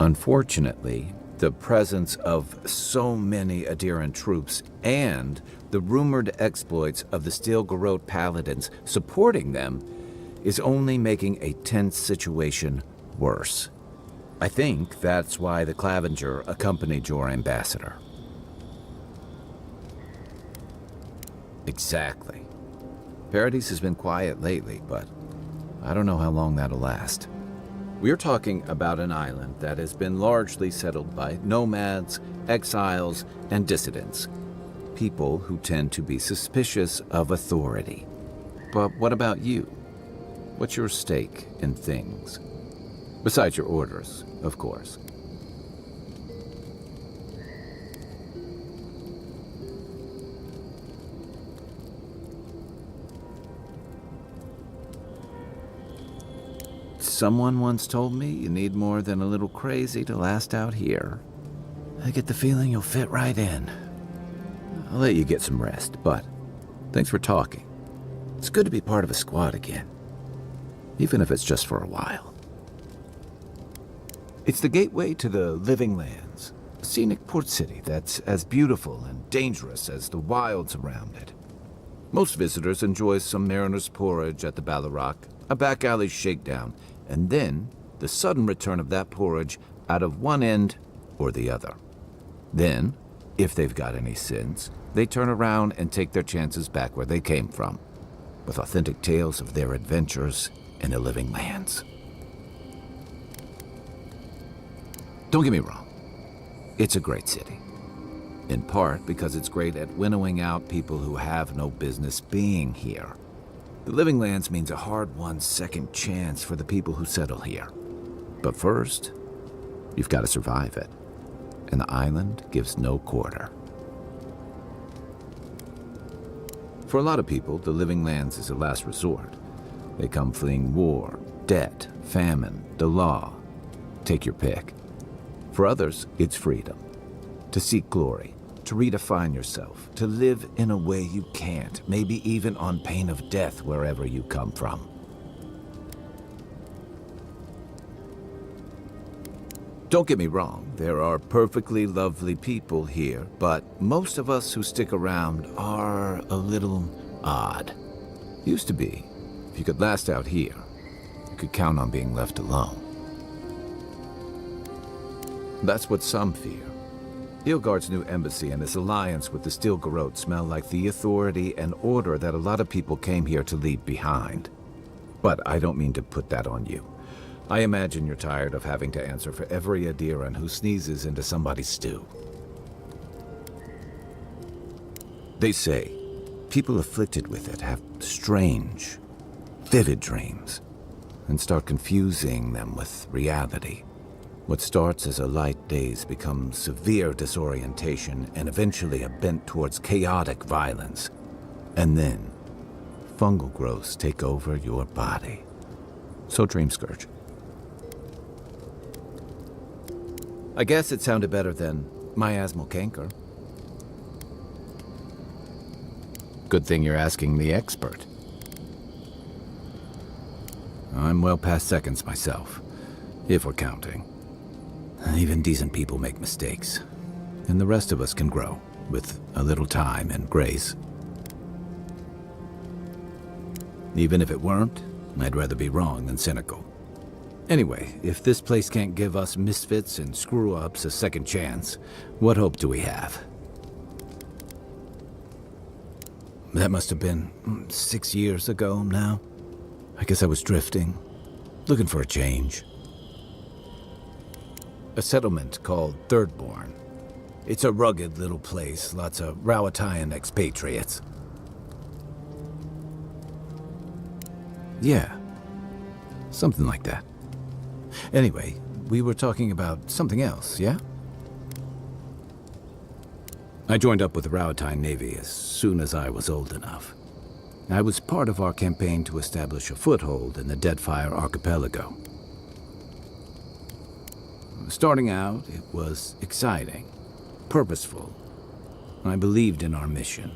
Unfortunately, the presence of so many Adiran troops and the rumored exploits of the Steel Garrote paladins supporting them is only making a tense situation worse. I think that's why the Clavenger accompanied your ambassador. Exactly. Paradise has been quiet lately, but I don't know how long that'll last. We're talking about an island that has been largely settled by nomads, exiles, and dissidents. People who tend to be suspicious of authority. But what about you? What's your stake in things? Besides your orders, of course. Someone once told me you need more than a little crazy to last out here. I get the feeling you'll fit right in. I'll let you get some rest, but thanks for talking. It's good to be part of a squad again. Even if it's just for a while. It's the gateway to the Living Lands, a scenic port city that's as beautiful and dangerous as the wilds around it. Most visitors enjoy some mariner's porridge at the Ballarrock, a back alley shakedown, and then the sudden return of that porridge out of one end or the other. Then, if they've got any sins, they turn around and take their chances back where they came from, with authentic tales of their adventures in the Living Lands. Don't get me wrong, it's a great city. In part because it's great at winnowing out people who have no business being here. The Living Lands means a hard-won second chance for the people who settle here. But first, you've got to survive it. And the island gives no quarter. For a lot of people, the Living Lands is a last resort. They come fleeing war, debt, famine, the law. Take your pick. For others, it's freedom. To seek glory, to redefine yourself, to live in a way you can't, maybe even on pain of death wherever you come from. Don't get me wrong, there are perfectly lovely people here, but most of us who stick around are a little odd. Used to be. If you could last out here, you could count on being left alone. That's what some fear. Ilgard's new embassy and his alliance with the Steel Garrote smell like the authority and order that a lot of people came here to leave behind. But I don't mean to put that on you. I imagine you're tired of having to answer for every Adiran who sneezes into somebody's stew. They say people afflicted with it have strange, vivid dreams and start confusing them with reality. What starts as a light daze becomes severe disorientation and eventually a bent towards chaotic violence. And then, fungal growths take over your body. So Dream Scourge. I guess it sounded better than miasmal canker. Good thing you're asking the expert. I'm well past seconds myself, if we're counting. Even decent people make mistakes, and the rest of us can grow, with a little time and grace. Even if it weren't, I'd rather be wrong than cynical. Anyway, if this place can't give us misfits and screw-ups a second chance, what hope do we have? That must have been 6 years ago now. I guess I was drifting, looking for a change. A settlement called Thirdborn. It's a rugged little place, lots of Rowatayan expatriates. Yeah, something like that. Anyway, we were talking about something else, yeah? I joined up with the Rowatayan Navy as soon as I was old enough. I was part of our campaign to establish a foothold in the Deadfire Archipelago. Starting out, it was exciting, purposeful. I believed in our mission.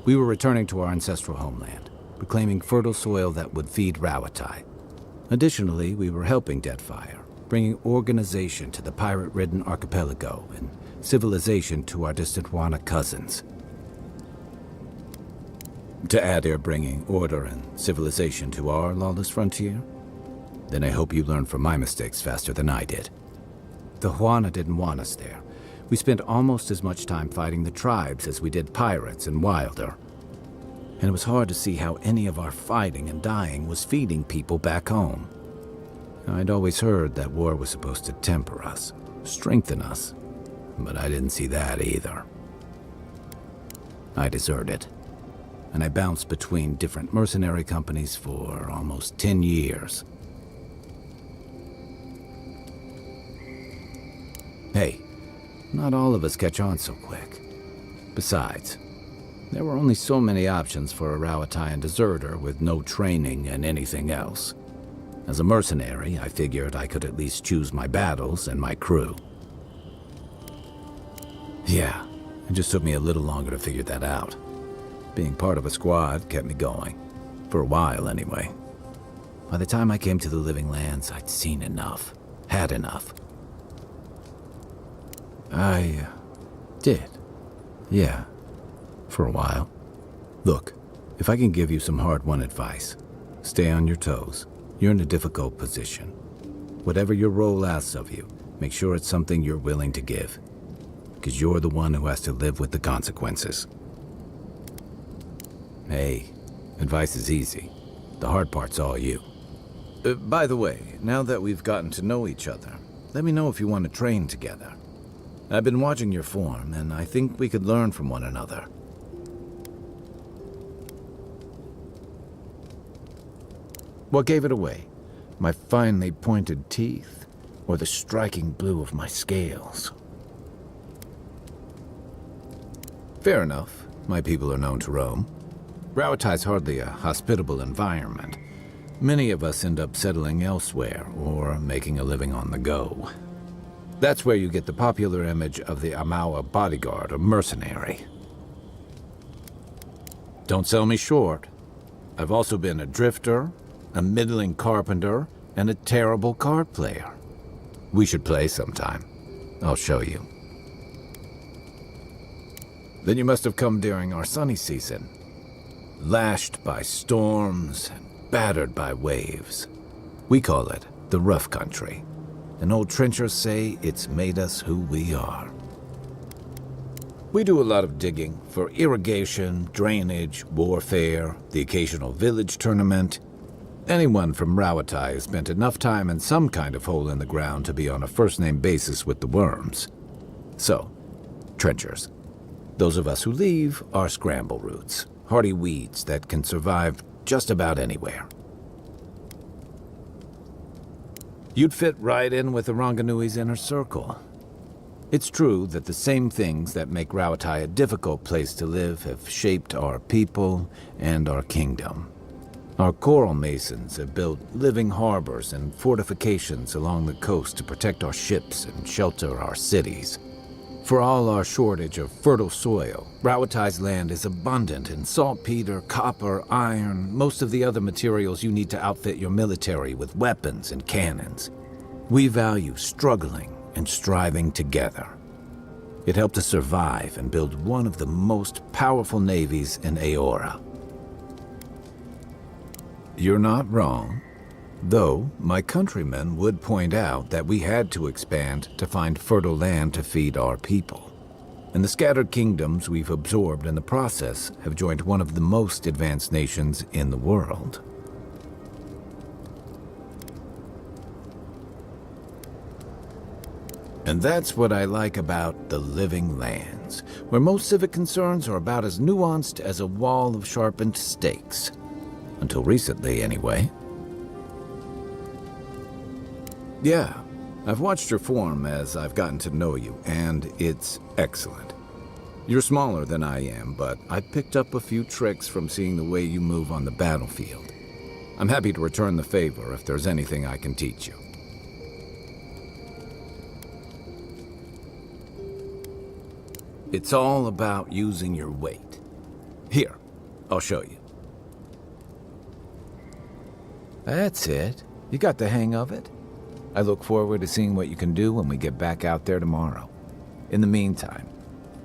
We were returning to our ancestral homeland, reclaiming fertile soil that would feed Rawatai. Additionally, we were helping Deadfire, bringing organization to the pirate-ridden archipelago and civilization to our distant Wana cousins. To add they're bringing order and civilization to our lawless frontier? Then I hope you learn from my mistakes faster than I did. The Huana didn't want us there. We spent almost as much time fighting the tribes as we did pirates and Wilder. And it was hard to see how any of our fighting and dying was feeding people back home. I'd always heard that war was supposed to temper us, strengthen us, but I didn't see that either. I deserted, and I bounced between different mercenary companies for almost 10 years. Hey, not all of us catch on so quick. Besides, there were only so many options for a Rowatayan deserter with no training and anything else. As a mercenary, I figured I could at least choose my battles and my crew. Yeah, it just took me a little longer to figure that out. Being part of a squad kept me going. For a while, anyway. By the time I came to the Living Lands, I'd seen enough. Had enough. I did. Yeah. For a while. Look, if I can give you some hard-won advice, stay on your toes. You're in a difficult position. Whatever your role asks of you, make sure it's something you're willing to give. Because you're the one who has to live with the consequences. Hey, advice is easy. The hard part's all you. By the way, now that we've gotten to know each other, let me know if you want to train together. I've been watching your form, and I think we could learn from one another. What gave it away? My finely pointed teeth, or the striking blue of my scales? Fair enough. My people are known to roam. Rowatai's hardly a hospitable environment. Many of us end up settling elsewhere or making a living on the go. That's where you get the popular image of the Amawa bodyguard or mercenary. Don't sell me short. I've also been a drifter, a middling carpenter, and a terrible card player. We should play sometime. I'll show you. Then you must have come during our sunny season. Lashed by storms and battered by waves. We call it the rough country. And old trenchers say it's made us who we are. We do a lot of digging for irrigation, drainage, warfare, the occasional village tournament. Anyone from Rawatai has spent enough time in some kind of hole in the ground to be on a first-name basis with the worms. So, trenchers. Those of us who leave are scramble roots, hardy weeds that can survive just about anywhere. You'd fit right in with the Ranganui's inner circle. It's true that the same things that make Rawatai a difficult place to live have shaped our people and our kingdom. Our coral masons have built living harbors and fortifications along the coast to protect our ships and shelter our cities. For all our shortage of fertile soil, Rawatai's land is abundant in saltpeter, copper, iron, most of the other materials you need to outfit your military with weapons and cannons. We value struggling and striving together. It helped us survive and build one of the most powerful navies in Eora. You're not wrong. Though, my countrymen would point out that we had to expand to find fertile land to feed our people. And the scattered kingdoms we've absorbed in the process have joined one of the most advanced nations in the world. And that's what I like about the Living Lands, where most civic concerns are about as nuanced as a wall of sharpened stakes. Until recently, anyway. Yeah, I've watched your form as I've gotten to know you, and it's excellent. You're smaller than I am, but I picked up a few tricks from seeing the way you move on the battlefield. I'm happy to return the favor if there's anything I can teach you. It's all about using your weight. Here, I'll show you. That's it. You got the hang of it. I look forward to seeing what you can do when we get back out there tomorrow. In the meantime,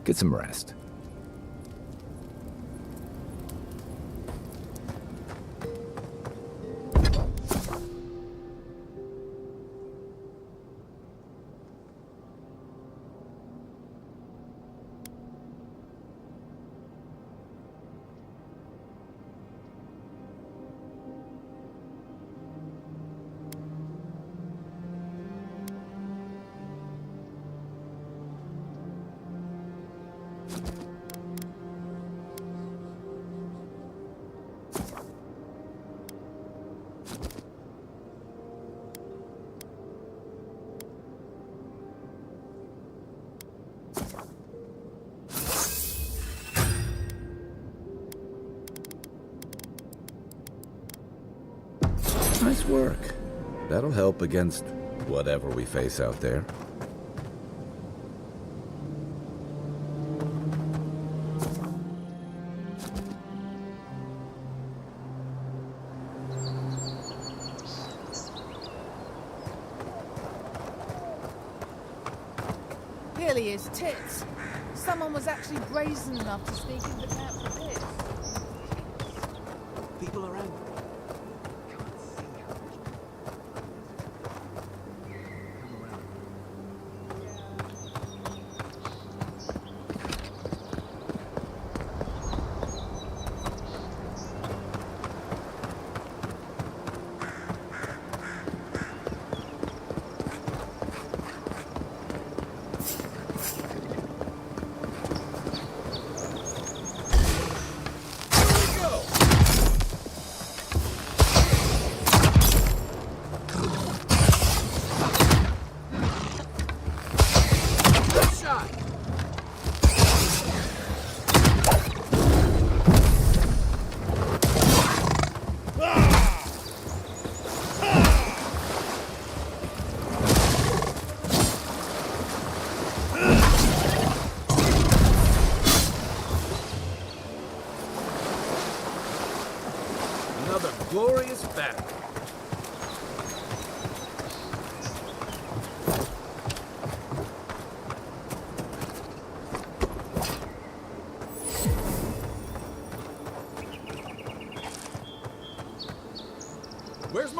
get some rest. Nice work. That'll help against whatever we face out there. Really is tits. Someone was actually brazen enough to sneak into the camp for this. People around.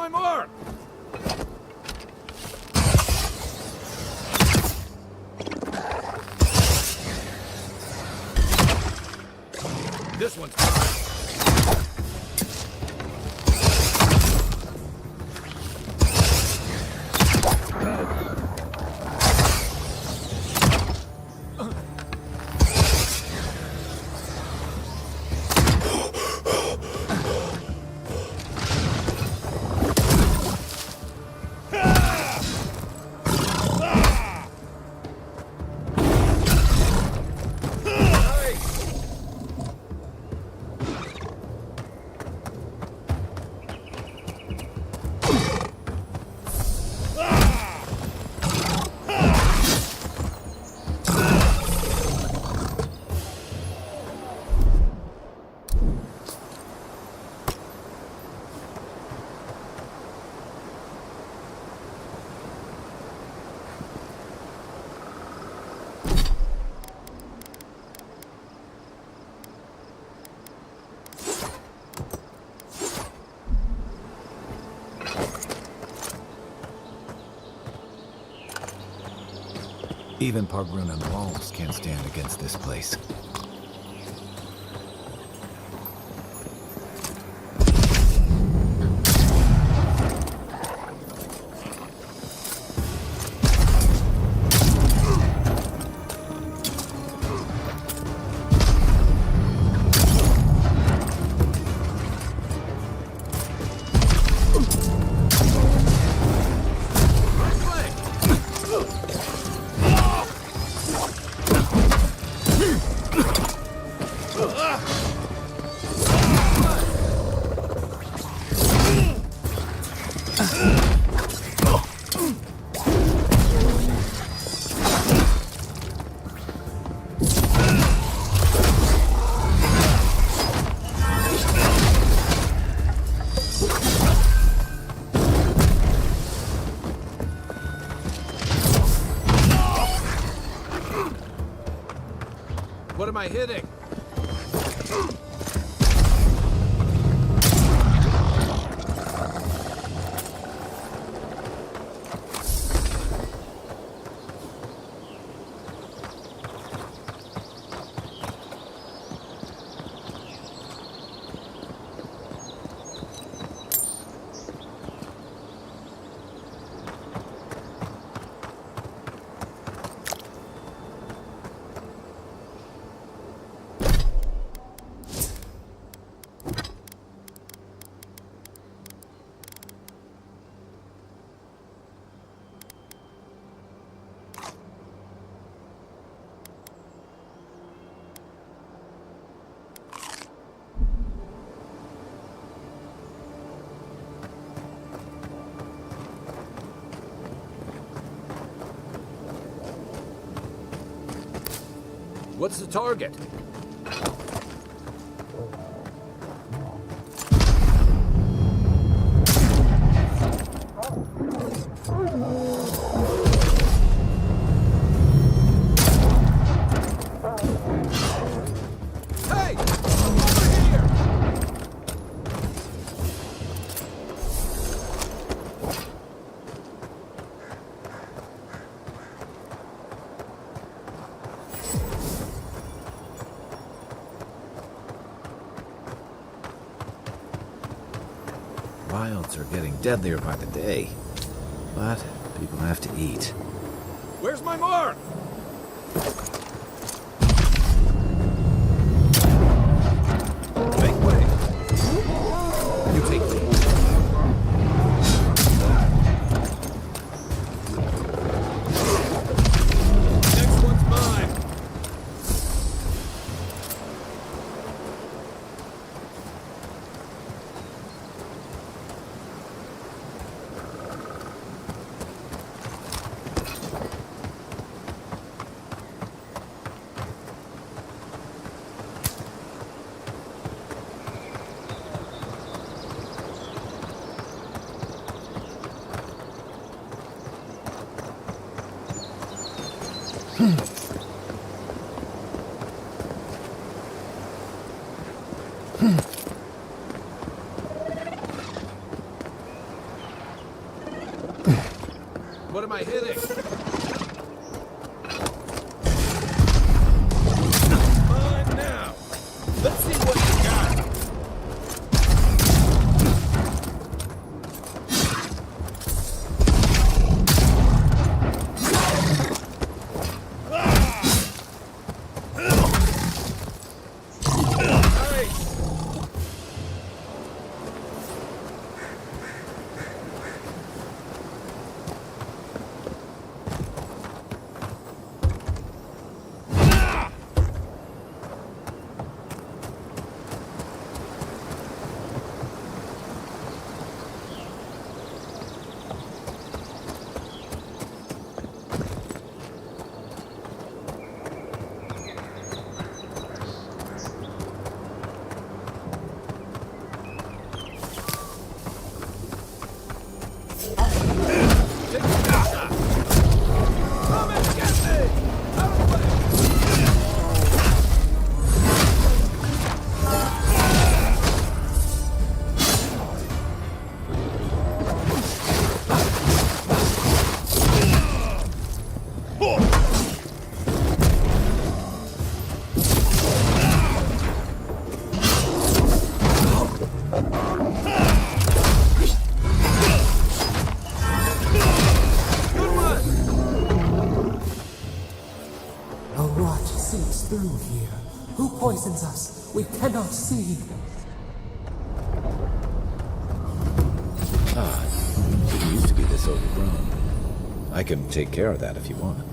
my mark? This one's mine. Even Pargrunan walls can't stand against this place. What am I hitting? What's the target? Hey! Over here! Wilds are getting deadlier by the day, but people have to eat. Where's my mark? Make way. You take me. Next one's mine. What am I hitting? On now. Let's see what you got. Poisons us. We cannot see. It used to be this overgrown. I can take care of that if you want.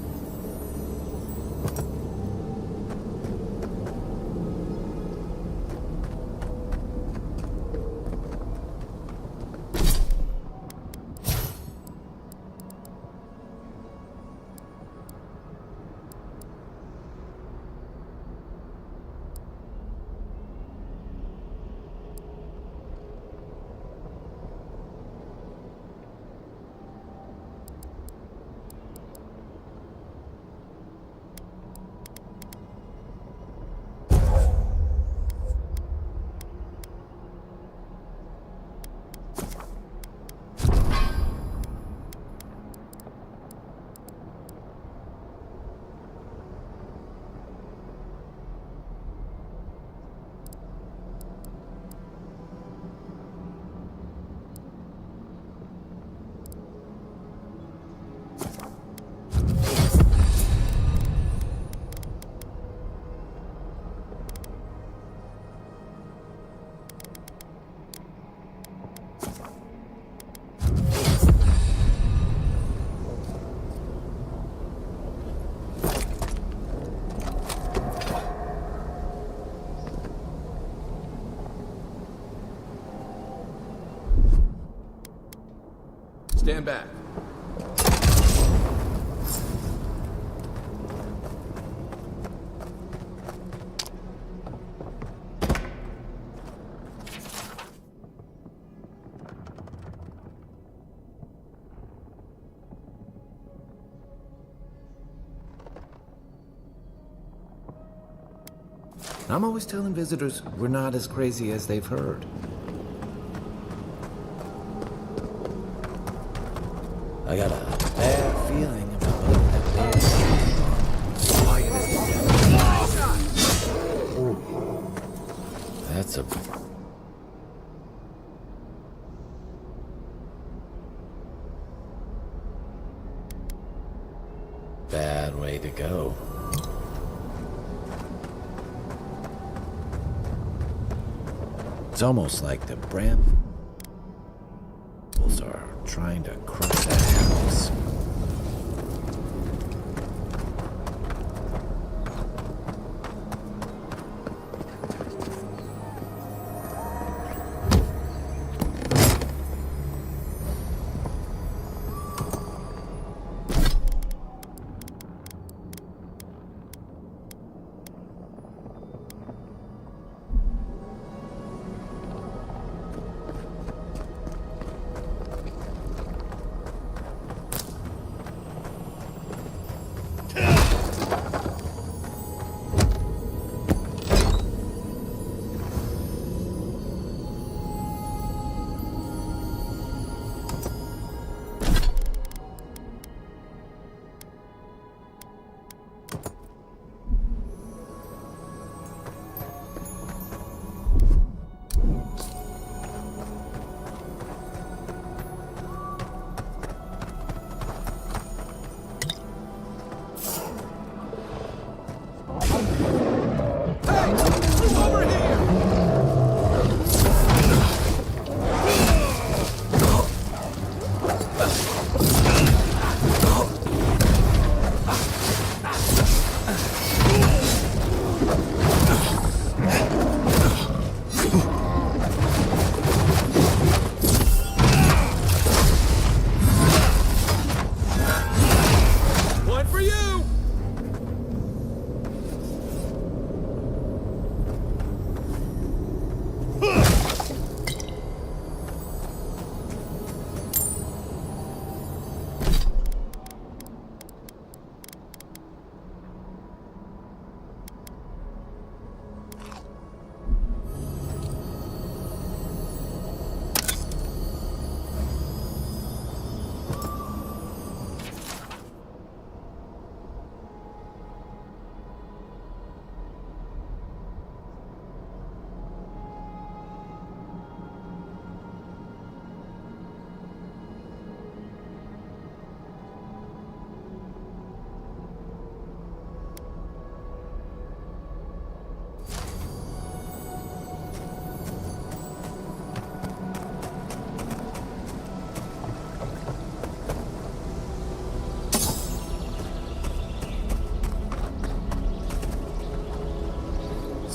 Stand back. I'm always telling visitors we're not as crazy as they've heard. I got a bad feeling about letting that bear quiet as the devil. That's a... bad way to go. It's almost like the brambles are trying to crush that house.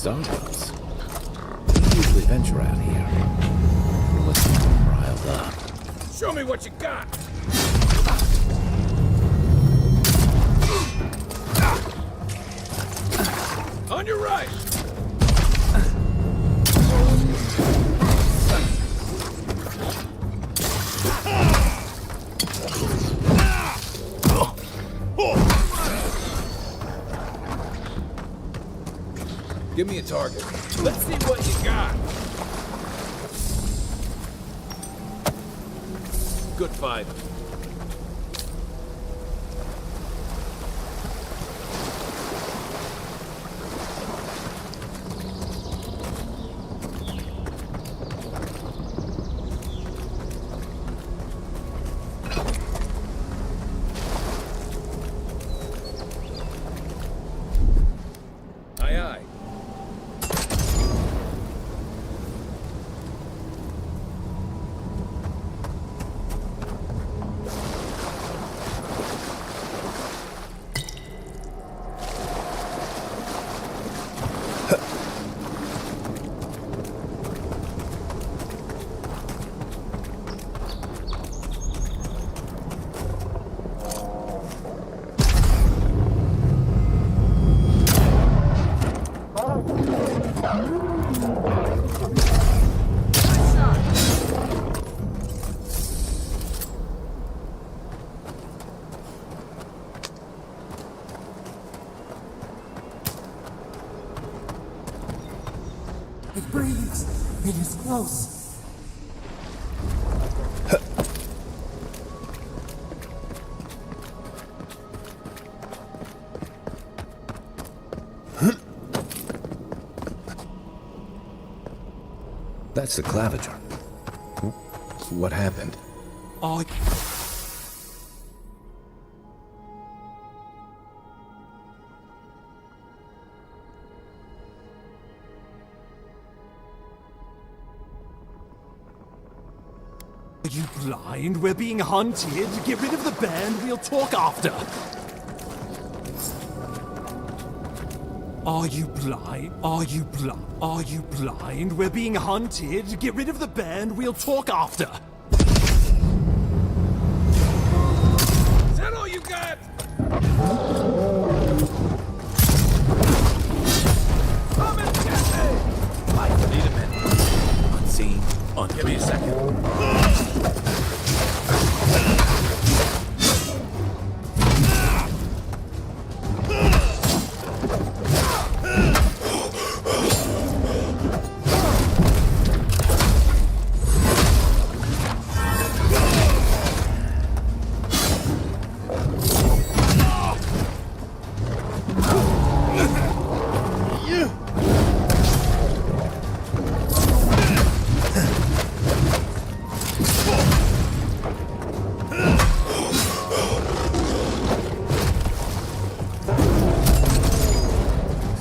Zardoz. We usually venture out here. Let's get them riled up. Show me what you got! On your right! Give me a target. Let's see what you got. Good fight. Aye, aye. It breathes. It is close. That's the claviger. What happened? Oh. Are you blind? We're being hunted. Get rid of the band. We'll talk after. Are you blind? Are you blind? Are you blind? We're being hunted. Get rid of the band. We'll talk after. Is that all you got? Come and get me! I need a minute. Unseen. Give me a second.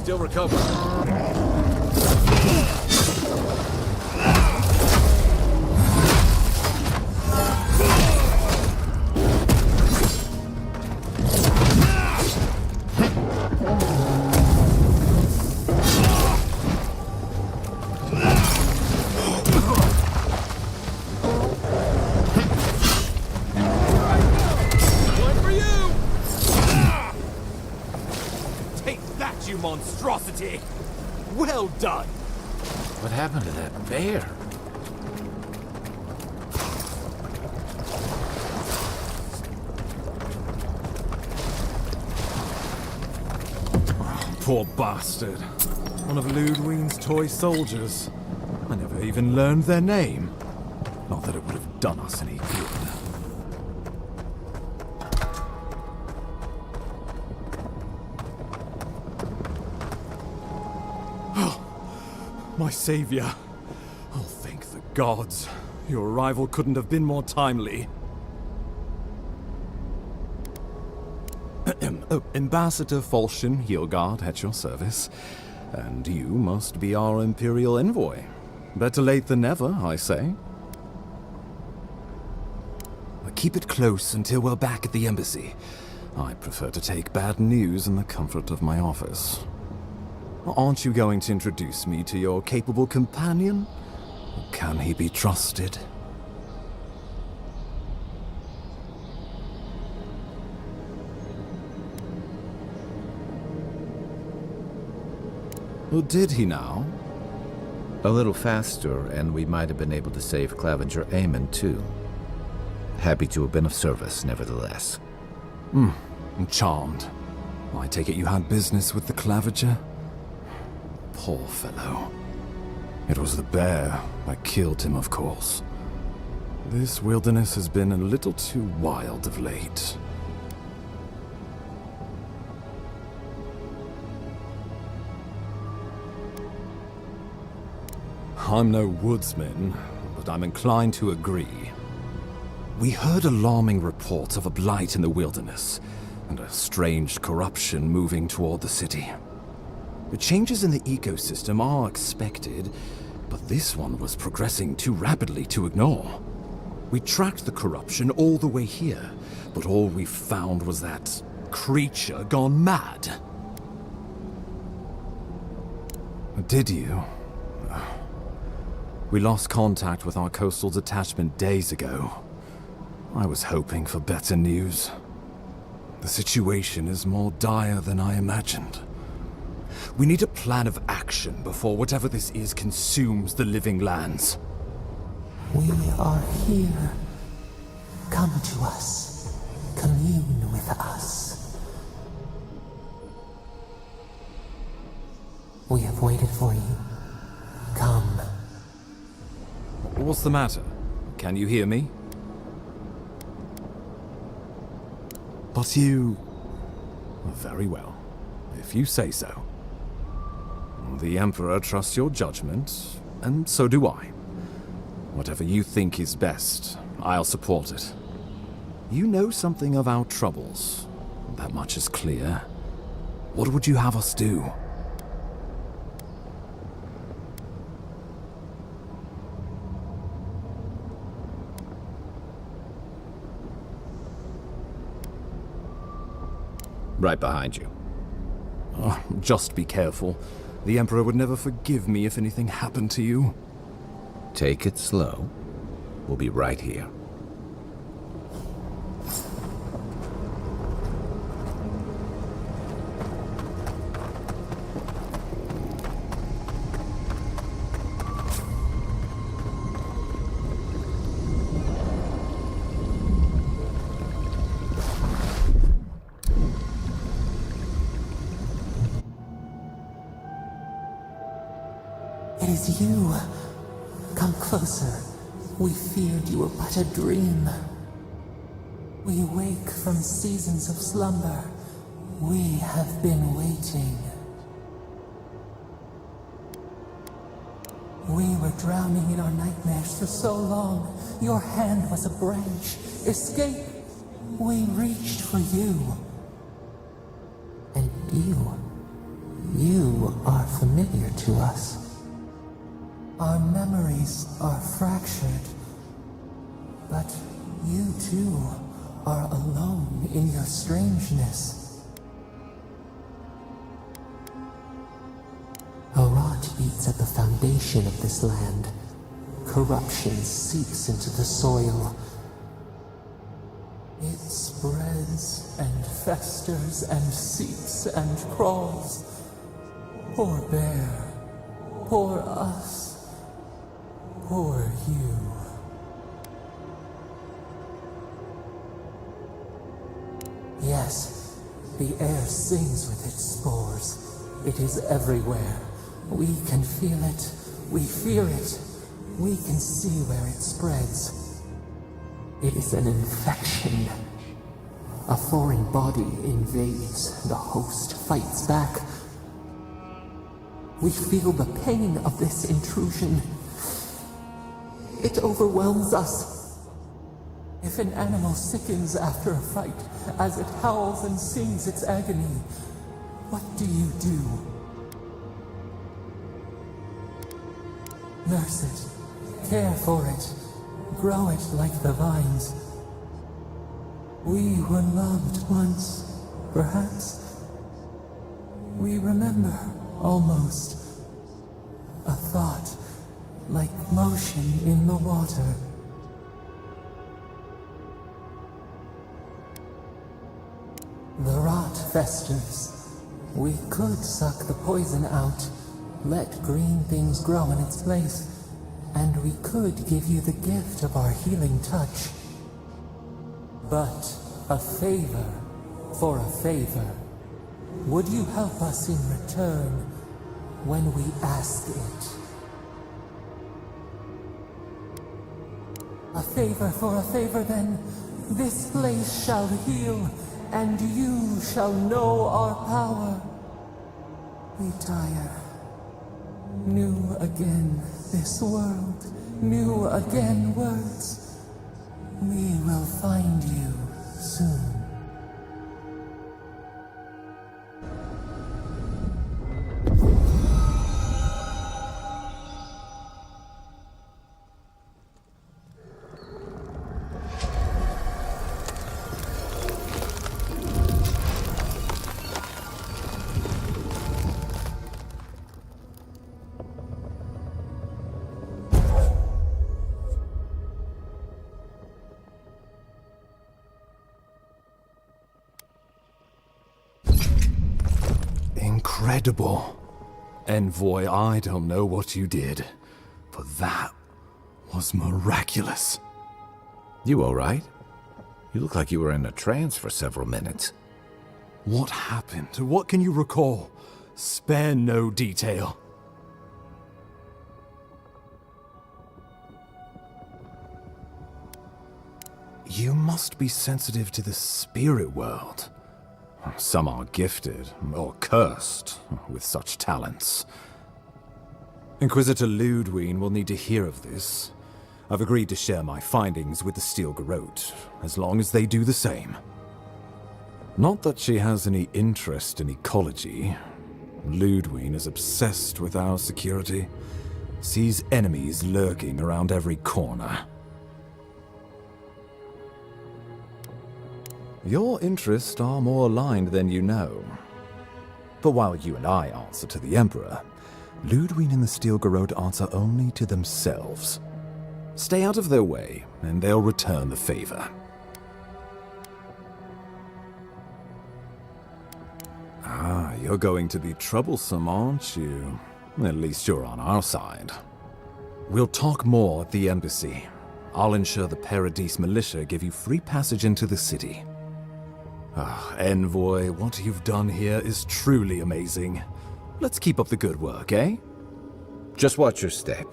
Still recovering. You monstrosity! Well done! What happened to that bear? Oh, poor bastard. One of Ludwine's toy soldiers. I never even learned their name. Not that it would have done us any good. My savior. Oh, thank the gods. Your arrival couldn't have been more timely. Ambassador Falchion Heelguard at your service. And you must be our Imperial envoy. Better late than never, I say. Keep it close until we're back at the embassy. I prefer to take bad news in the comfort of my office. Aren't you going to introduce me to your capable companion? Can he be trusted? Or did he now? A little faster, and we might have been able to save Clavenger Aemon, too. Happy to have been of service, nevertheless. I'm charmed. I take it you had business with the Clavenger? Poor fellow. It was the bear that killed him, of course. This wilderness has been a little too wild of late. I'm no woodsman, but I'm inclined to agree. We heard alarming reports of a blight in the wilderness, and a strange corruption moving toward the city. The changes in the ecosystem are expected, but this one was progressing too rapidly to ignore. We tracked the corruption all the way here, but all we found was that creature gone mad. Did you? We lost contact with our coastal detachment days ago. I was hoping for better news. The situation is more dire than I imagined. We need a plan of action before whatever this is consumes the living lands. We are here. Come to us. Commune with us. We have waited for you. Come. What's the matter? Can you hear me? But you... Very well, if you say so. The Emperor trusts your judgment, and so do I. Whatever you think is best, I'll support it. You know something of our troubles. That much is clear. What would you have us do? Right behind you. Oh, just be careful. The Emperor would never forgive me if anything happened to you. Take it slow. We'll be right here. It is you. Come closer. We feared you were but a dream. We wake from seasons of slumber. We have been waiting. We were drowning in our nightmares for so long. Your hand was a branch. Escape! We reached for you. And you are familiar to us. Our memories are fractured, but you too are alone in your strangeness. A rot eats at the foundation of this land. Corruption seeps into the soil. It spreads and festers and seeps and crawls. Poor bear, poor us. Poor you. Yes, the air sings with its spores. It is everywhere. We can feel it. We fear it. We can see where it spreads. It is an infection. A foreign body invades. The host fights back. We feel the pain of this intrusion. It overwhelms us. If an animal sickens after a fight, as it howls and sings its agony, what do you do? Nurse it, care for it, grow it like the vines. We were loved once, perhaps. We remember. almost a thought, like motion in the water. The rot festers. We could suck the poison out, let green things grow in its place, and we could give you the gift of our healing touch. But a favor for a favor. Would you help us in return when we ask it? A favor for a favor, then. This place shall heal, and you shall know our power. We tire. New again this world, new again words. We will find you soon. Incredible. Envoy, I don't know what you did, but that was miraculous. You all right? You look like you were in a trance for several minutes. What happened? What can you recall? Spare no detail. You must be sensitive to the spirit world. Some are gifted, or cursed, with such talents. Inquisitor Ludwig will need to hear of this. I've agreed to share my findings with the Steel Garrote, as long as they do the same. Not that she has any interest in ecology. Ludwig is obsessed with our security, sees enemies lurking around every corner. Your interests are more aligned than you know. But while you and I answer to the Emperor, Ludwig and the Steel Garrote answer only to themselves. Stay out of their way, and they'll return the favor. Ah, you're going to be troublesome, aren't you? At least you're on our side. We'll talk more at the embassy. I'll ensure the Paradise militia give you free passage into the city. Ah, Envoy, what you've done here is truly amazing. Let's keep up the good work, eh? Just watch your step.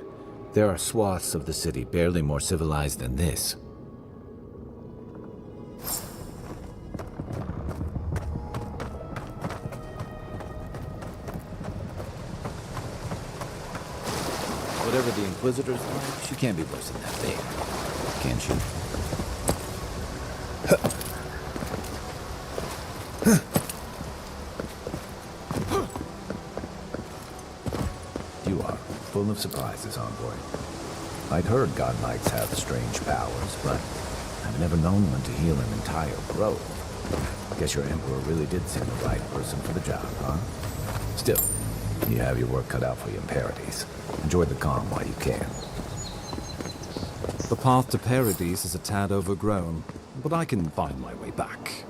There are swaths of the city barely more civilized than this. Whatever the Inquisitor's like, she can't be worse than that thing. Can she? You are full of surprises, Envoy. I'd heard God Knights have strange powers, but I've never known one to heal an entire grove. Guess your Emperor really did seem the right person for the job, huh? Still, you have your work cut out for you in Paradise. Enjoy the calm while you can. The path to Paradise is a tad overgrown, but I can find my way back.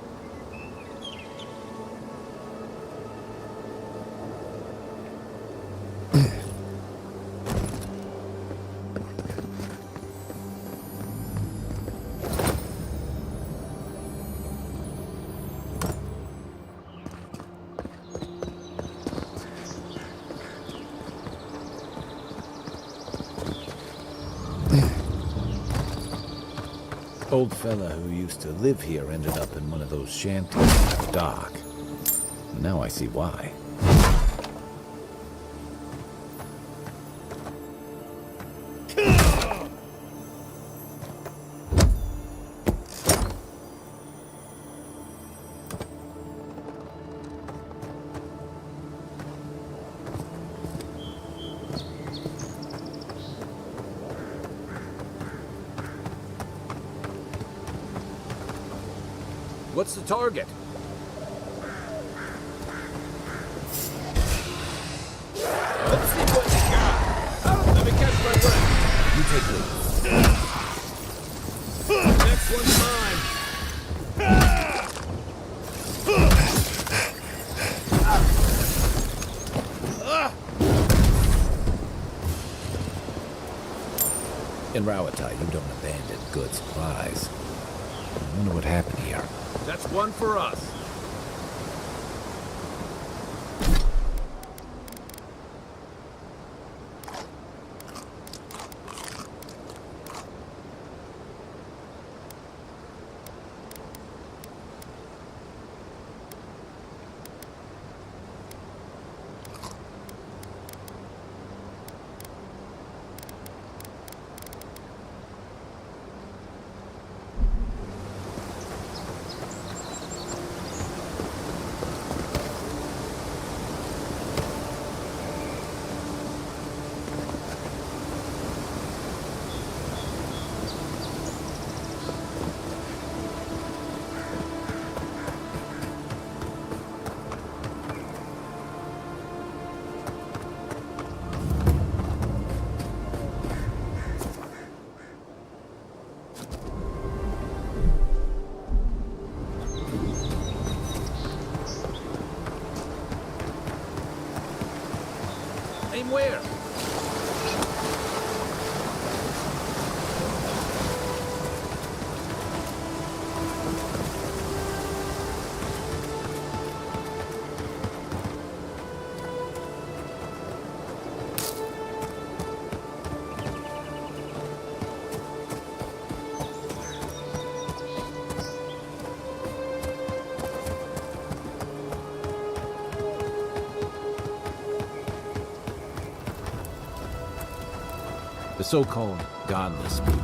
Old fella who used to live here ended up in one of those shanties at the dock. Now I see why. What's the target? Let's see what you got. Let me catch my breath. You take lead. Next one's mine. In Rawata, you don't abandon good supplies. I wonder what happened here. That's one for us. Aim where? The so-called godless people.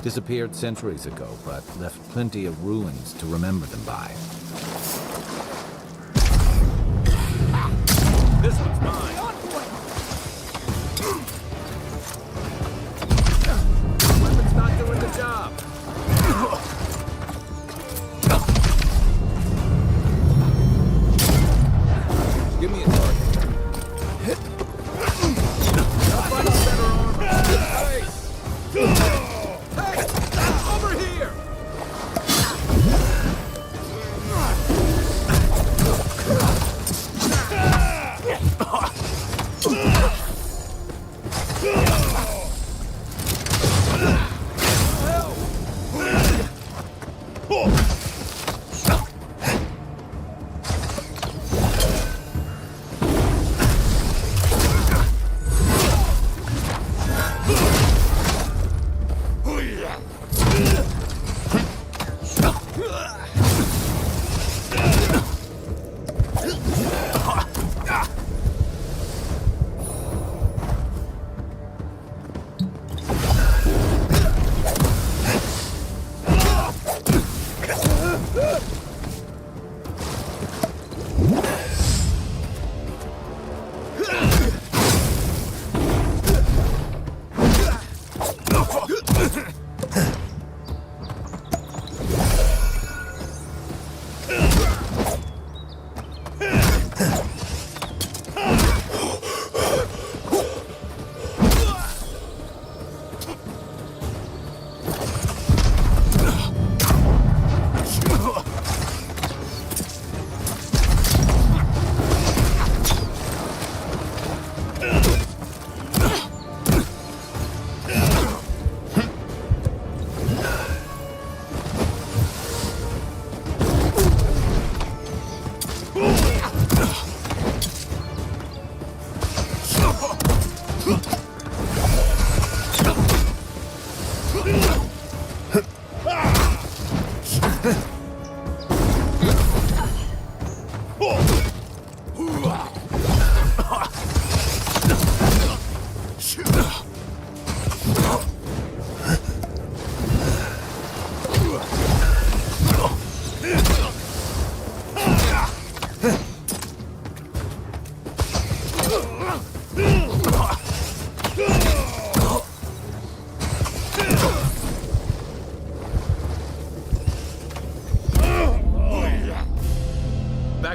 Disappeared centuries ago, but left plenty of ruins to remember them by. This one's mine. Weapon's not doing the job. Give me a target. I'll find a better armor. Hey! Hey! Over here!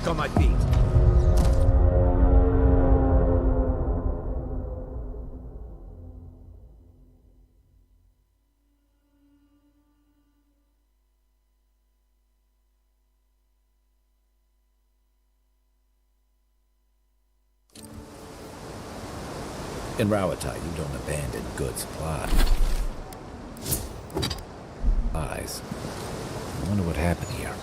back on my feet. In Rawatha, you don't abandon good supplies. I wonder what happened here.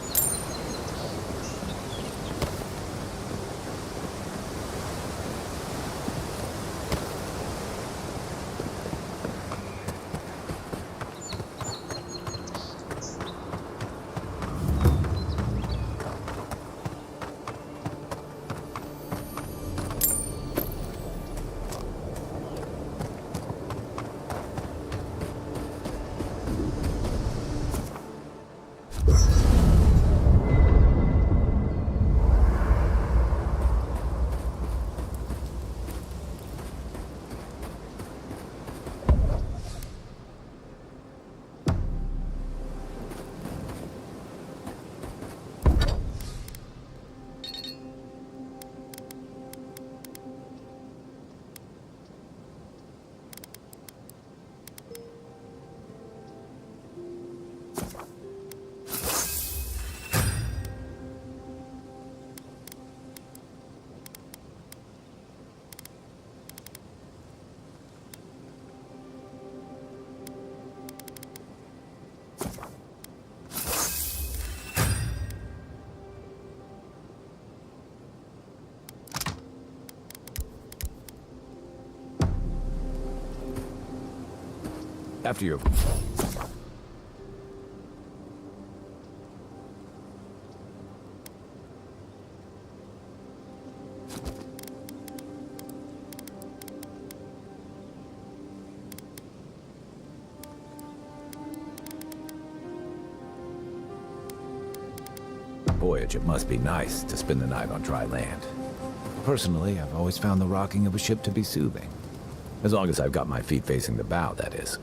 After you. Voyage, it must be nice to spend the night on dry land. Personally, I've always found the rocking of a ship to be soothing. As long as I've got my feet facing the bow, that is.